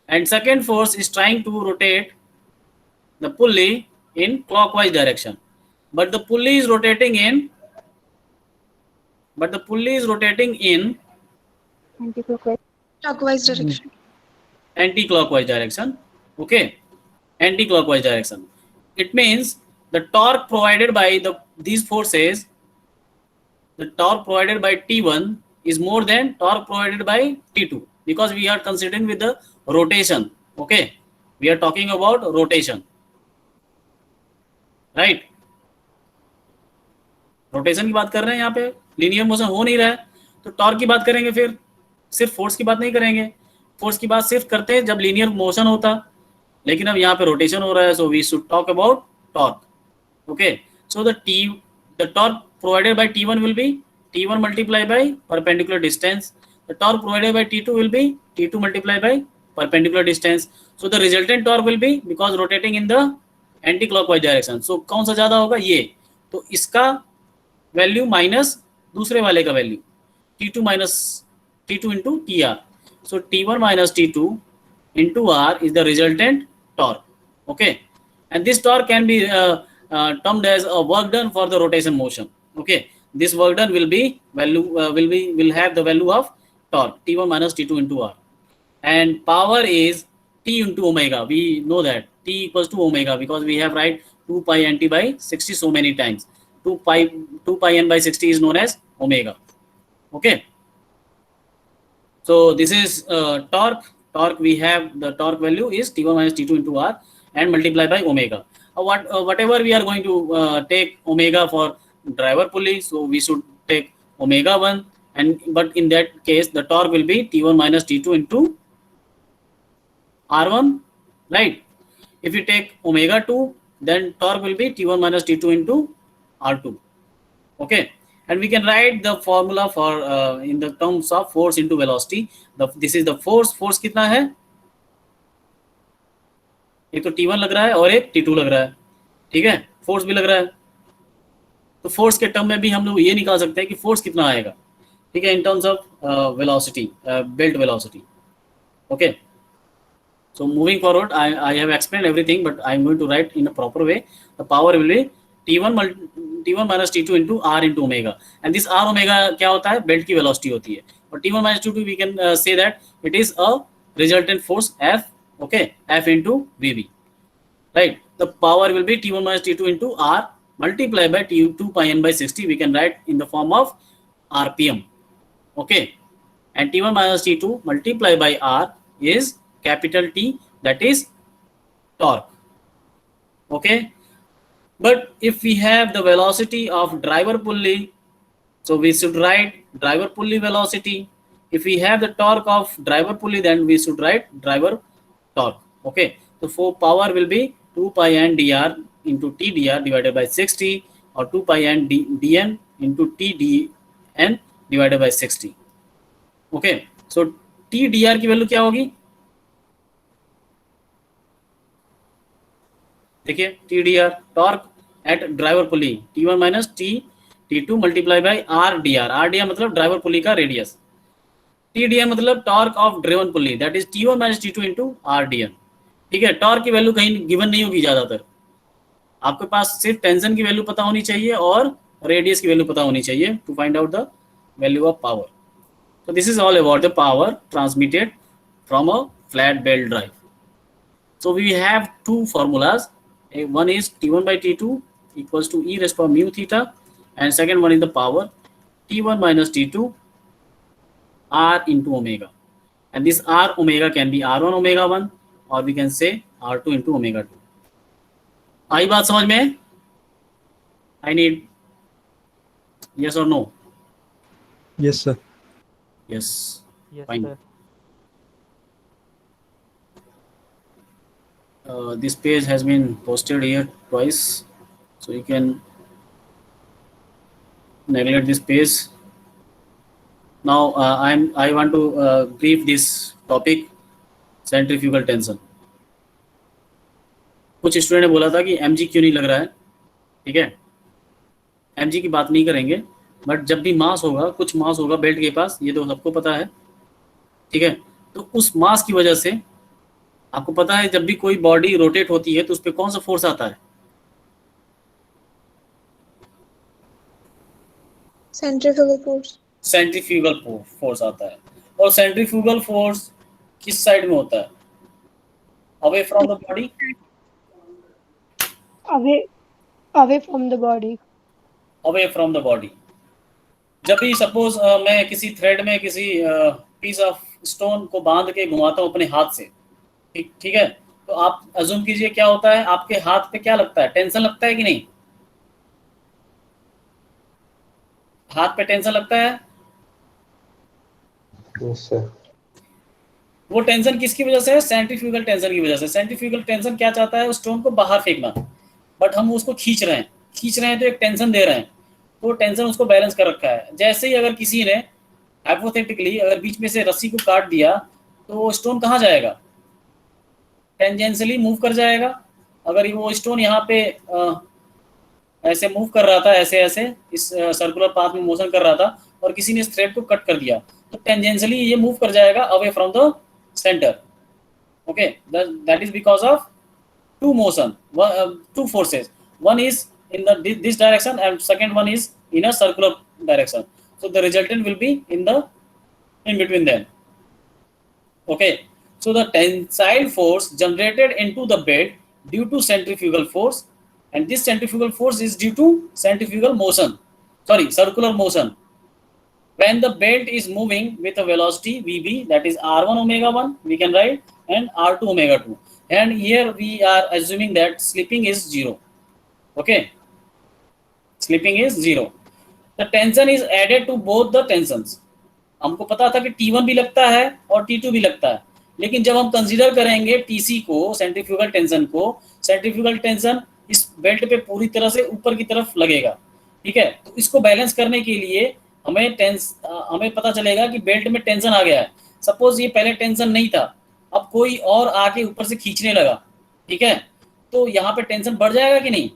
Speaker 1: and second force is trying to rotate the pulley in clockwise direction. But the pulley is rotating in.
Speaker 8: Clockwise direction.
Speaker 1: Anti-clockwise direction. Okay, anti-clockwise direction. It means the torque provided by these forces, the torque provided by T1 is more than torque provided by T2 because we are considering with the rotation. Okay, we are talking about rotation, right? Rotation की बात कर रहे हैं यहाँ पे, लीनियर मोशन हो नहीं रहा है तो टॉर्क की बात करेंगे, फिर सिर्फ फोर्स की बात नहीं करेंगे. फोर्स की बात सिर्फ करते हैं जब लीनियर मोशन होता, लेकिन अब यहाँ पे रोटेशन हो रहा है, so we should talk about torque. Okay, so the torque provided by T1 will be T1 multiplied by perpendicular distance. The torque provided by T2 will be T2 multiplied by perpendicular distance. So the resultant torque will be because rotating in the anti-clockwise direction. So कौन सा ज्यादा होगा? ये. तो इसका वैल्यू माइनस दूसरे वाले का value T2 minus T2 into TR. So T1 minus T2 into R is the resultant torque. Okay, and this torque can be termed as a work done for the rotation motion. Okay, this work done will be will have the value of torque T1 minus T2 into R, and power is T into omega. We know that T equals to omega because we have write 2 pi nt by 60 so many times. 2 pi n by 60 is known as omega. Okay, so this is torque. We have the torque value is T1 minus T2 into R and multiply by omega. Whatever we are going to take omega for driver pulley, so we should take omega 1, but in that case the torque will be T1 minus T2 into R1, right? If you take omega 2, then torque will be T1 minus T2 into R2. Okay, and we can write the formula for in the terms of force into velocity. This is the force कितना है? एक तो T1 लग रहा है और एक T2 लग रहा है, ठीक है, फोर्स भी लग रहा है, तो फोर्स के टर्म में भी हम लोग ये निकाल सकते हैं कि फोर्स कितना आएगा, ठीक है, in terms of velocity, belt velocity. Okay, so moving forward, I have explained everything, but I am going to write in a proper way. The power will be T1 minus T2 into R into omega, and this R omega क्या होता है? बेल्ट की वेलोसिटी होती है, और T1 minus T2 we can say that it is a resultant force F. Okay, F into VB, right? The power will be T1 minus T2 into R multiplied by T2 pi n by 60. We can write in the form of RPM. Okay, and T1 minus T2 multiplied by R is capital T, that is torque. Okay, but if we have the velocity of driver pulley, so we should write driver pulley velocity. If we have the torque of driver pulley, then we should write driver torque. Okay, so for power will be 2 pi n dr into T dr divided by 60, or 2 pi n dn into T dn divided by 60. Okay, so T dr की वैल्यू क्या होगी? देखिए, T dr torque eight driver pulley T1 minus T2 multiply by R dr. R dr मतलब ड्राइवर पुली का रेडियस, T dr मतलब torque of driven pulley, that is T1 minus T2 into R dr. ठीक है, टॉर्क की वैल्यू कहीं गिवन नहीं होगी, ज्यादातर आपके पास सिर्फ टेंशन की वैल्यू पता होनी चाहिए और रेडियस की वैल्यू पता होनी चाहिए to find out the value of power. So this is all about the power transmitted from a flat belt drive. So we have two formulas. One is T1 by T2 equals to e raised to mu theta, and second one is the power T1 minus T2 R into omega, and this R omega can be R1 omega 1, or we can say R2 into omega 2. आई बात समझ में? I need yes or no?
Speaker 9: Yes, sir.
Speaker 1: Yes.
Speaker 10: Yes,
Speaker 1: Fine.
Speaker 10: sir.
Speaker 1: This page has been posted here twice, so you can neglect this page. Now I want to brief this topic, centrifugal tension. कुछ स्टूडेंट ने बोला था कि mg क्यों नहीं लग रहा है, ठीक है, mg की बात नहीं करेंगे, बट जब भी मास होगा, कुछ मास होगा बेल्ट के पास, ये तो सबको पता है, ठीक है, तो उस मास की वजह से आपको पता है जब भी कोई बॉडी रोटेट होती है तो उस पर कौन सा फोर्स आता है?
Speaker 8: Centrifugal force.
Speaker 1: सेंट्रीफ्यूगल फोर्स आता है, और सेंट्रीफ्यूगल फोर्स किस साइड में होता है? Away from the body,
Speaker 8: away from the body.
Speaker 1: Away from the body. जब भी सपोज मैं किसी थ्रेड में किसी पीस ऑफ स्टोन को बांध के घुमाता हूँ अपने हाथ से, ठीक है, तो आप अज्यूम कीजिए क्या होता है, आपके हाथ पे क्या लगता है? टेंशन लगता है कि नहीं? हाथ पे टेंशन लगता है?
Speaker 3: Yes, sir.
Speaker 1: वो टेंशन किसकी वजह से है? सेंट्रीफ्यूगल टेंशन की वजह से. सेंट्रीफ्यूगल टेंशन क्या चाहता है? स्टोन को बाहर फेंकना, बट हम उसको खींच रहे हैं तो एक टेंशन दे रहे हैं, तो टेंशन उसको बैलेंस कर रखा है. जैसे ही अगर किसी ने हाइपोथेटिकली अगर बीच में से रस्सी को काट दिया तो स्टोन कहाँ जाएगा? टेंजेंशियली मूव कर जाएगा. अगर वो स्टोन यहाँ पे ऐसे मूव कर रहा था, ऐसे इस सर्कुलर पाथ में मोशन कर रहा था, और किसी ने इस थ्रेड को कट कर दिया, तो टेंजेंशियली ये मूव कर जाएगा away from the centre. Okay, that is because of two motion, two forces. one is in this direction and second one is in a circular direction. So the resultant will be in between them. Okay, so the tensile force generated into the bed due to centrifugal force, and this centrifugal force is due to circular motion. When the belt is moving with a velocity Vb, that is r1 omega 1, we can write, and r2 omega 2. And here we are assuming that slipping is 0. Okay, slipping is 0. The tension is added to both the tensions. हमको पता था कि T1 भी लगता है और T2 भी लगता है, लेकिन जब हम कंसीडर करेंगे TC को, सेंट्रीफ्यूगल टेंशन इस बेल्ट पे पूरी तरह से ऊपर की तरफ लगेगा. ठीक है, तो इसको बैलेंस करने के लिए हमें पता चलेगा कि बेल्ट में टेंशन आ गया है. सपोज ये पहले टेंशन नहीं था, अब कोई और आके ऊपर से खींचने लगा. ठीक है, तो यहाँ पे टेंशन बढ़ जाएगा कि नहीं?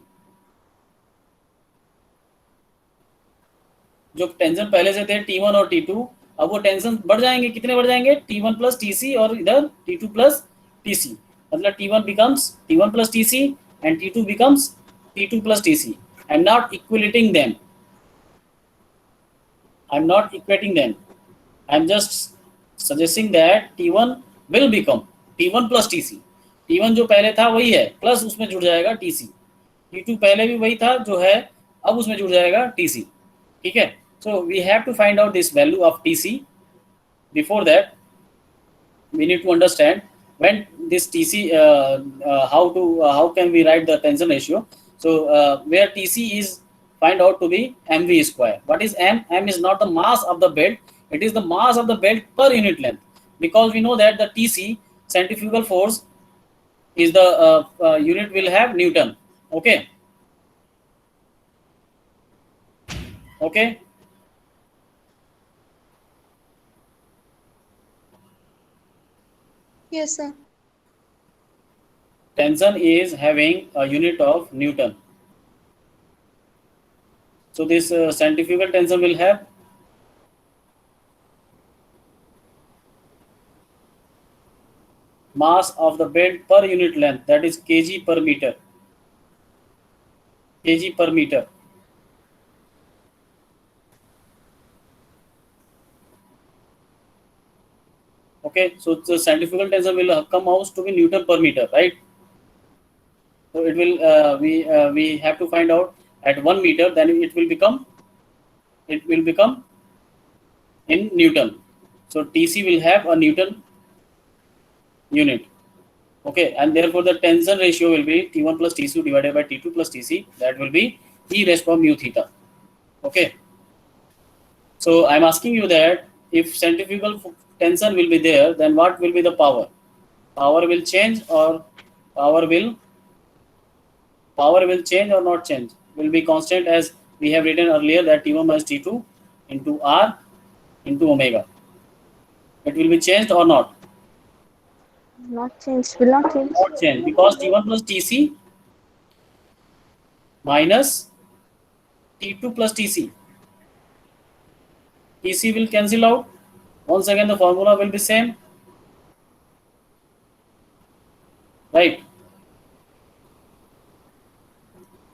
Speaker 1: जो टेंशन पहले से थे T1 और T2, अब वो टेंशन बढ़ जाएंगे. कितने बढ़ जाएंगे? T1 प्लस TC और इधर T2 प्लस TC. मतलब T1 becomes T1 plus TC and T2 becomes T2 plus TC. I'm not equating them. I'm just suggesting that T1 will become T1 plus TC. T1 जो पहले था वही है, प्लस उसमें जुड़ जाएगा TC. T2 पहले भी वही था जो है, अब उसमें जुड़ जाएगा TC. ठीक है, so we have to find out this value of TC. Before that, we need to understand when this TC, how can we write the tension ratio? So where TC is find out to be mv square. What is m? M is not the mass of the belt, it is the mass of the belt per unit length, because we know that the TC, centrifugal force, is the unit will have Newton. Okay. Okay.
Speaker 8: Yes, sir.
Speaker 1: Tension is having a unit of Newton. So this centrifugal tension will have mass of the belt per unit length, that is kg per meter. Kg per meter. Okay, so the centrifugal tension will come out to be Newton per meter, right? So it will we have to find out at 1 meter, then it will become in Newton. So TC will have a Newton unit. Okay, and therefore the tension ratio will be T1 plus T2 divided by T2 plus TC. That will be E raised to mu theta. Okay. So I'm asking you that if centrifugal tension will be there, then what will be the power? Power will change or power will change or not change? Will be constant, as we have written earlier, that T1 minus T2 into R into omega. It will be changed or not?
Speaker 8: Not change. Will not change.
Speaker 1: Not change, because T1 plus TC minus T2 plus TC. TC will cancel out. Once again, the formula will be same. Right?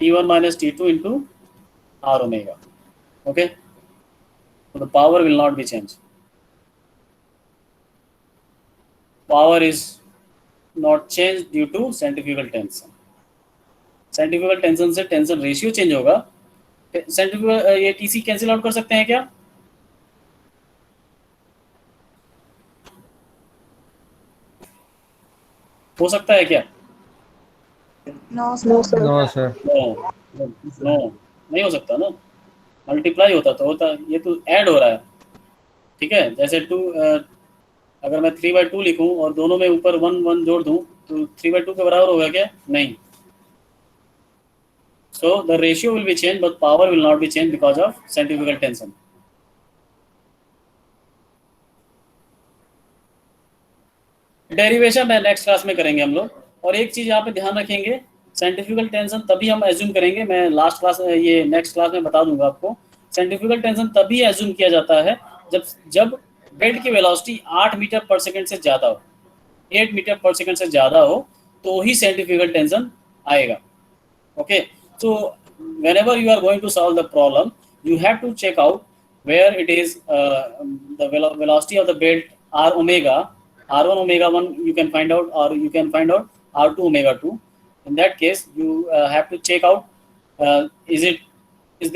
Speaker 1: T1 minus T2 into R omega. Okay? So the power will not be changed. Power is not changed due to centrifugal tension. Centrifugal tension से tension ratio change होगा. Centrifugal ये TC cancel out कर सकते हैं क्या? हो सकता है क्या?
Speaker 8: No, sir.
Speaker 6: No sir.
Speaker 1: No, नहीं हो सकता ना. मल्टीप्लाई होता तो होता, ये तो ऐड हो रहा है. ठीक है, जैसे 2 अगर मैं 3/2 लिखूं और दोनों में ऊपर 1 जोड़ दूं तो 3/2 के बराबर होगा क्या? नहीं. So the ratio will be changed, but power will not be changed because of centrifugal tension. Derivation next class में करेंगे हम लोग. और एक चीज यहाँ पे ध्यान रखेंगे, सेंट्रीफ्यूगल टेंशन तभी हम एज्यूम करेंगे, मैं लास्ट क्लास ये नेक्स्ट क्लास में बता दूंगा आपको. सेंट्रीफ्यूगल टेंशन तभी एज्यूम किया जाता है जब बेड की वेलोसिटी 8 मीटर पर सेकंड से ज़्यादा हो, 8 मीटर पर सेकंड से ज़्यादा हो, तो ही सेंट्रीफ्यूगल टेंशन आएगा. Okay, So whenever you are going to solve the problem, you have to check out where it is the velocity of the belt r omega, r1 omega 1 you can find out, or you can find out r2 omega 2. In that case, you have to check out is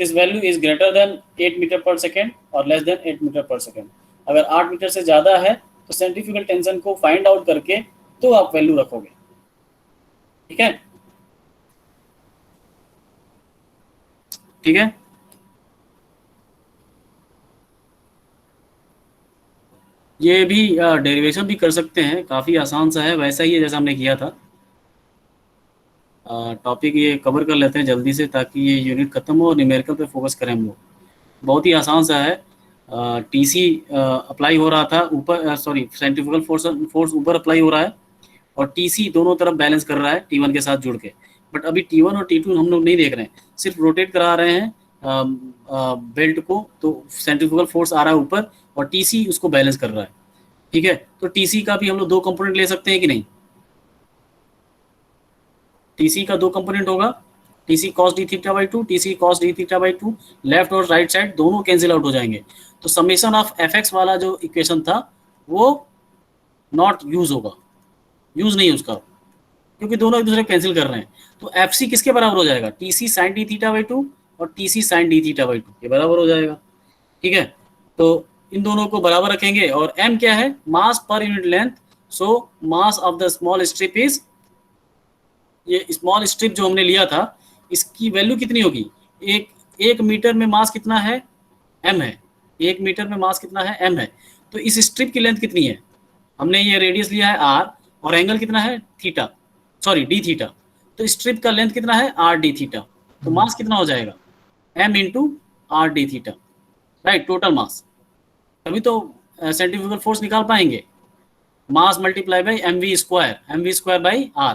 Speaker 1: this value is greater than 8 meter per second or less than 8 meter per second. अगर 8 मीटर से ज़्यादा है तो सेंट्रीफ्यूगल टेंशन को फाइंड आउट करके तो आप वैल्यू रखोगे, ठीक है? ठीक है, ये भी डेरिवेशन भी कर सकते हैं, काफ़ी आसान सा है, वैसा ही है जैसा हमने किया था। टॉपिक ये कवर कर लेते हैं जल्दी से ताकि ये यूनिट ख़त्म हो और न्यूमेरिकल पे फोकस करें हम लोग। बहुत ही आसान सा है। टीसी अप्लाई हो रहा था ऊपर, सॉरी सेंट्रीफ्यूगल फोर्स ऊपर अप्लाई हो रहा है और टीसी दोनों तरफ बैलेंस कर रहा है टी1 के साथ जुड़ के। बट अभी टी1 और टी2 हम लोग नहीं देख रहे हैं, सिर्फ रोटेट करा रहे हैं बेल्ट को, तो सेंट्रीफ्यूगल फोर्स आ रहा है ऊपर और टीसी उसको बैलेंस कर रहा है, ठीक है? तो टीसी का भी हम लोग 2 कंपोनेंट ले सकते हैं कि नहीं? टीसी का 2 कंपोनेंट होगा, TC cos D theta by 2, TC cos D theta by 2, left और राइट साइड दोनों कैंसिल आउट हो जाएंगे। तो समेशन ऑफ एफ एक्स वाला जो इक्वेशन था वो नॉट यूज होगा, यूज नहीं उसका, क्योंकि दोनों एक दूसरे कैंसिल कर रहे हैं। तो एफ सी किसके बराबर हो जाएगा? TC sine d theta by 2 और TC sine d theta by 2 के बराबर हो जाएगा, ठीक है? तो इन दोनों को बराबर रखेंगे और m क्या है? मास पर unit length. So mass of the small strip is, ये स्मॉल स्ट्रिप जो हमने लिया था इसकी वैल्यू कितनी होगी? एक मीटर में मास कितना है? m है। 1 मीटर में मास कितना है? m है। तो इस स्ट्रिप की लेंथ कितनी है? हमने ये रेडियस लिया है r और एंगल कितना है? Theta, sorry d theta. तो स्ट्रिप का लेंथ कितना है? r d theta. तो मास कितना हो जाएगा? m into r d theta, right, total mass. तभी तो सेंट्रीफ्यूगल फोर्स निकाल पाएंगे। Mass multiply by m v square by r,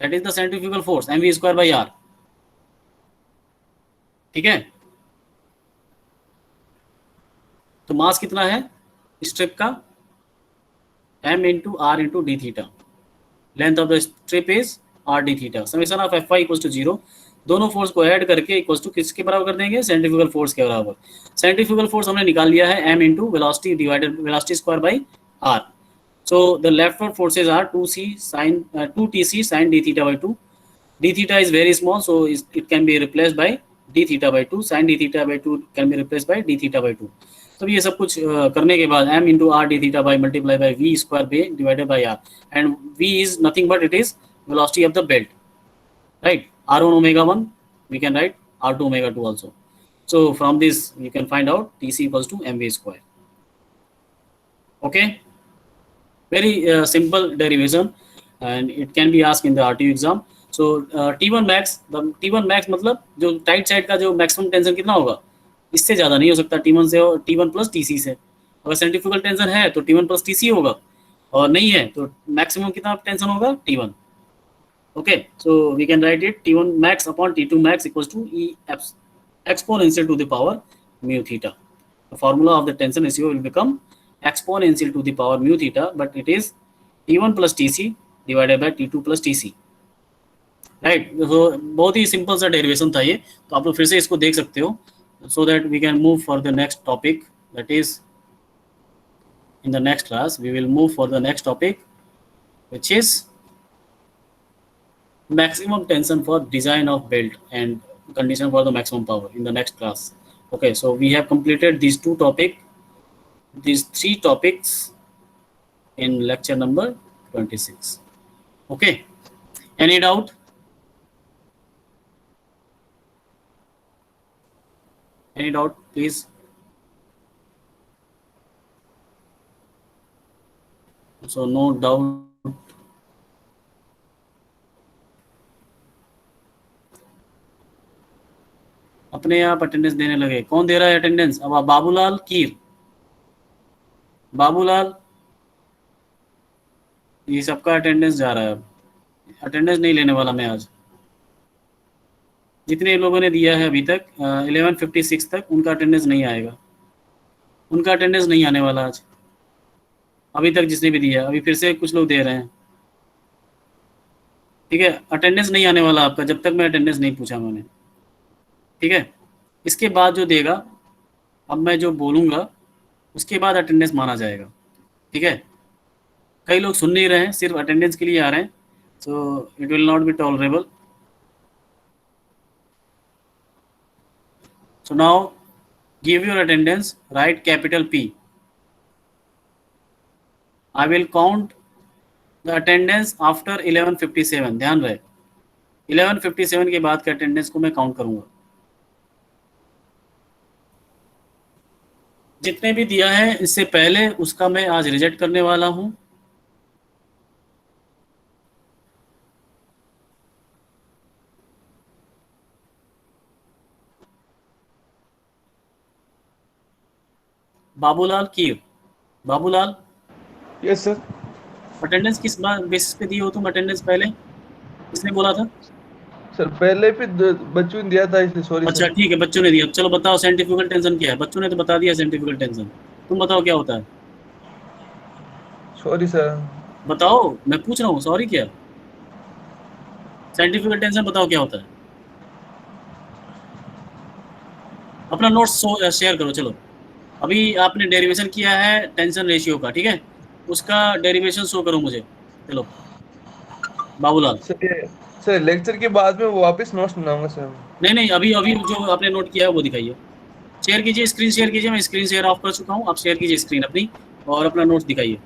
Speaker 1: that is the centrifugal force, m v square by r, ठीक है? तो मास कितना है स्ट्रिप का? m into r into d theta. Length of the strip is r d theta. Summation of f y equals to 0। दोनों फोर्स को ऐड करके इक्वल्स टू किसके बराबर कर देंगे? सेंट्रीफ्यूगल फोर्स के बराबर। सेंट्रीफ्यूगल फोर्स हमने निकाल लिया है m into velocity divided velocity square by r। So the leftward forces are 2tc sin d theta by 2. d theta is very small, so it can be replaced by d theta by 2. sin d theta by 2 can be replaced by d theta by 2. तो ये सब कुछ करने के बाद m into r d theta by multiply by v square by divided by r, and v is nothing but it is velocity of the belt, right? r1 omega 1 we can write r2 omega 2 also. So from this you can find out tc equals to mv square. Okay, very simple derivation and it can be asked in the RTU exam. So T1 max, the T1 max मतलब जो टाइट साइड का जो मैक्सिमम टेंशन कितना होगा? इससे ज़्यादा नहीं हो सकता T1 से और T1 प्लस TC से। अगर सेंट्रीफ्यूगल टेंशन है तो T1 प्लस TC होगा, और नहीं है तो मैक्सिमम कितना टेंशन होगा? T1. Okay, so we can write it T1 max upon T2 max equals to E exponential to the power mu theta. The formula of the tension ratio will become exponential to the power mu theta, but it is T1 plus TC divided by T2 plus TC. Right? So बहुत ही सिंपल सा डेरिवेशन था ये, तो आप लोग फिर से इसको देख सकते हो, so that we can move for the next topic. That is, in the next class we will move for the next topic, which is maximum tension for design of belt and condition for the maximum power in the next class. Okay, so we have completed these 3 topics in lecture number 26. Okay, any doubt? Any doubt, please? So no doubt. अपने आप अटेंडेंस देने लगे। कौन दे रहा है अटेंडेंस? अब बाबूलाल कीर, बाबूलाल, ये सबका अटेंडेंस जा रहा है। अब अटेंडेंस नहीं लेने वाला मैं आज। जितने लोगों ने दिया है अभी तक 11:56 तक, उनका अटेंडेंस नहीं आएगा, उनका अटेंडेंस नहीं आने वाला आज। अभी तक जिसने भी दिया, अभी फिर से कुछ लोग दे रहे हैं। ठीक है, अटेंडेंस नहीं आने वाला आपका जब तक मैं अटेंडेंस नहीं पूछा मैंने। ठीक है, इसके बाद जो देगा, अब मैं जो बोलूँगा उसके बाद अटेंडेंस माना जाएगा। ठीक है, कई लोग सुन नहीं रहे हैं, सिर्फ अटेंडेंस के लिए आ रहे हैं, so it will not be tolerable. So now give your attendance, right capital P। I will count the attendance after 11:57। ध्यान रहे 11:57 के बाद के अटेंडेंस को मैं काउंट करूंगा। जितने भी दिया है इससे पहले उसका मैं आज रिजेक्ट करने वाला हूं। बाबूलाल कीर, बाबूलाल
Speaker 10: यस सर।
Speaker 1: अटेंडेंस किस बेसिस पे दी हो तुम अटेंडेंस? पहले किसने बोला था?
Speaker 10: सर पहले भी बच्चों ने दिया था इसलिए सॉरी
Speaker 1: अच्छा
Speaker 10: सर।
Speaker 1: ठीक है, बच्चों ने दिया। चलो बताओ सेंट्रीफ्यूगल टेंशन क्या है? बच्चों ने तो बता दिया सेंट्रीफ्यूगल टेंशन, तुम बताओ क्या होता है?
Speaker 10: Sorry sir.
Speaker 1: बताओ, मैं पूछ रहा हूँ, सॉरी क्या? सेंट्रीफ्यूगल टेंशन बताओ क्या होता है? अपना नोट्स शेयर करो। चलो, अभी आपने डेरिवेशन किया है टेंशन रेशियो का, ठीक है, उसका डेरिवेशन शो करो मुझे। चलो बाबूलाल।
Speaker 10: सर लेक्चर के बाद में वो वापस नोट्स बनाऊंगा सर।
Speaker 1: नहीं, अभी अभी जो आपने नोट किया है वो दिखाइए। शेयर कीजिए, स्क्रीन शेयर कीजिए। मैं स्क्रीन शेयर ऑफ कर चुका हूँ, आप शेयर कीजिए स्क्रीन अपनी और अपना नोट्स दिखाइए।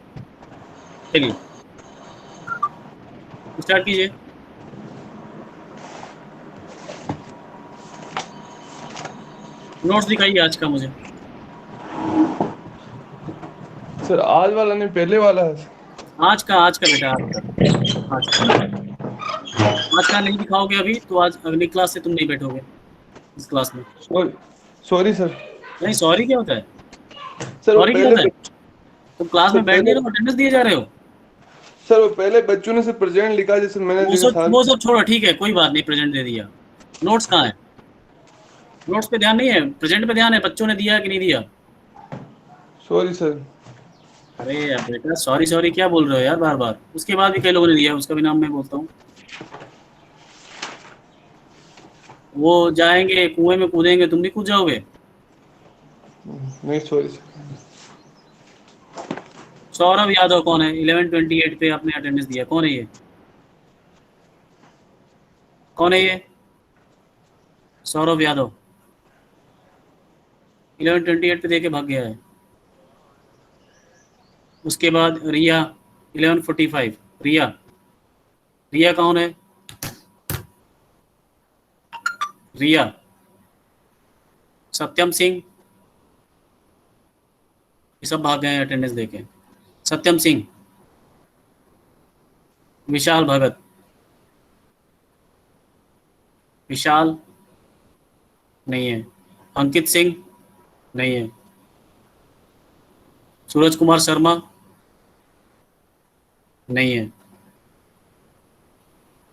Speaker 1: चलिए स्टार्ट कीजिए। नोट्स दिखाइए आज का मुझे।
Speaker 10: सर आज वाला नहीं, पहले वाला है।
Speaker 1: आज का बेटा, आज का नहीं दिखाओगे अभी तो आज अगली क्लास से तुम नहीं बैठोगे इस क्लास में।
Speaker 10: Sorry sir.
Speaker 1: नहीं सॉरी क्या होता है?
Speaker 10: सर
Speaker 1: सॉरी क्या होता है? तुम क्लास में बैठ नहीं रहे हो, अटेंडेंस दिए जा रहे हो।
Speaker 10: सर वो पहले बच्चों ने से प्रेजेंट लिखा जैसे मैंने
Speaker 1: वो सब छोड़ो, ठीक है कोई बात नहीं, प्रेजेंट दे दिया। नोट्स कहाँ है? नोट्स पे ध्यान नहीं है, प्रेजेंट पे ध्यान है, बच्चों ने दिया कि नहीं दिया।
Speaker 10: Sorry sir.
Speaker 1: अरे यार बेटा सॉरी क्या बोल रहे हो यार बार बार? उसके बाद भी कई लोगों ने दिया, उसका भी नाम मैं बोलता हूँ। वो जाएंगे कुएं में कूदेंगे, तुम भी कूद जाओगे।
Speaker 10: नहीं सॉरी सर।
Speaker 1: सौरभ यादव कौन है? 11:28 पे आपने अटेंडेंस दिया, कौन है ये? कौन है ये? सौरभ यादव 11:28 पे देके भाग गया है। उसके बाद रिया 11:45। रिया कौन है? रिया। सत्यम सिंह, ये सब भाग गए हैं अटेंडेंस देके। सत्यम सिंह, विशाल भगत, विशाल नहीं है। अंकित सिंह नहीं है। सूरज कुमार शर्मा नहीं है।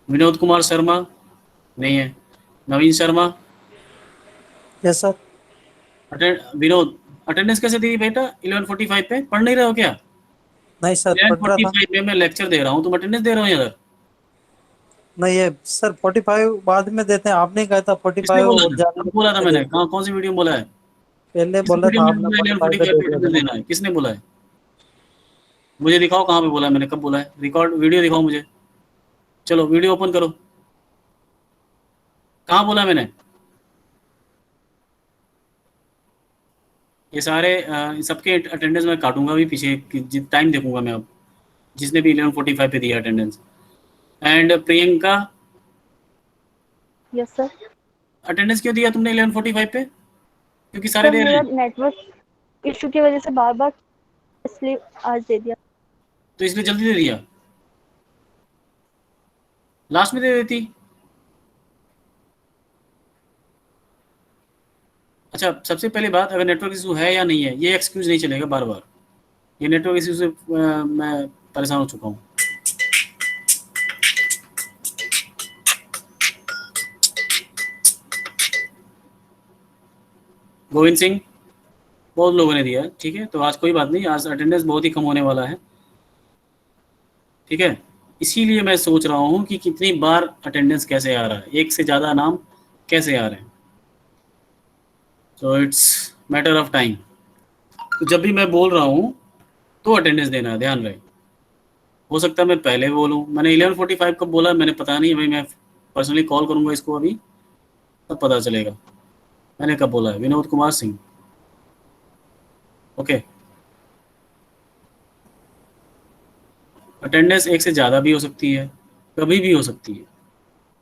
Speaker 1: विनोद कुमार शर्मा नहीं है। Naveen Sharma.
Speaker 9: Yes sir.
Speaker 1: Vinod attendance कैसे दी बेटा? 11:45 पे पढ़ नहीं रहे हो क्या?
Speaker 9: नहीं सर, पढ़ रहा था।
Speaker 1: 11:45 में मैं लेक्चर दे रहा हूँ, तुम अटेंडेंस दे रहे हो इधर।
Speaker 9: नहीं ये सर 45 बाद में देते हैं, आपने कहा था 45
Speaker 1: किसने बोला
Speaker 9: और
Speaker 1: था?
Speaker 9: ज्यादा
Speaker 1: कब बोला था मैंने? कौन सी वीडियो में बोला है?
Speaker 9: पहले
Speaker 1: किस
Speaker 9: बोला
Speaker 1: वीडियो
Speaker 9: था
Speaker 1: में
Speaker 9: आपने
Speaker 1: बोला
Speaker 9: 45
Speaker 1: 11:45
Speaker 9: पे
Speaker 1: पे
Speaker 9: दे
Speaker 1: अटेंडेंस
Speaker 9: देना।
Speaker 1: देना है? किसने बोला है? मुझे दिखाओ कहाँ पे बोला है मैंने, कब बोला है? रिकॉर्ड वीडियो दिखाओ मुझे। चलो वीडियो ओपन करो, कहाँ बोला मैंने? ये सारे सबके अटेंडेंस मैं काटूंगा भी पीछे, टाइम देखूंगा मैं अब, जिसने भी 11:45 पे दिया attendance. And Priyanka
Speaker 8: yes sir.
Speaker 1: Attendance क्यों दिया तुमने 11:45 पे? क्योंकि सारे
Speaker 8: सर
Speaker 1: दे रहे
Speaker 8: मेरा
Speaker 1: हैं
Speaker 8: नेटवर्क इशू की वजह से बार बार, इसलिए आज दे दिया।
Speaker 1: तो इसलिए जल्दी दे दिया, लास्ट में दे देती। अच्छा सबसे पहली बात, अगर नेटवर्क इशू है या नहीं है ये एक्सक्यूज नहीं चलेगा बार बार। ये नेटवर्क इशू से मैं परेशान हो चुका हूँ। गोविंद सिंह, बहुत लोगों ने दिया है, ठीक है, तो आज कोई बात नहीं, आज अटेंडेंस बहुत ही कम होने वाला है, ठीक है। इसीलिए मैं सोच रहा हूँ कि कितनी बार अटेंडेंस कैसे आ रहा है, एक से ज़्यादा नाम कैसे आ रहे हैं। So it's matter of time. तो जब भी मैं बोल रहा हूँ तो अटेंडेंस देना है, ध्यान रहे। हो सकता है मैं पहले बोलूँ, मैंने 11:45 कब बोला मैंने पता नहीं, अभी मैं पर्सनली कॉल करूँगा इसको अभी, तब पता चलेगा मैंने कब बोला है। विनोद कुमार सिंह, ओके। अटेंडेंस एक से ज़्यादा भी हो सकती है, कभी भी हो सकती है।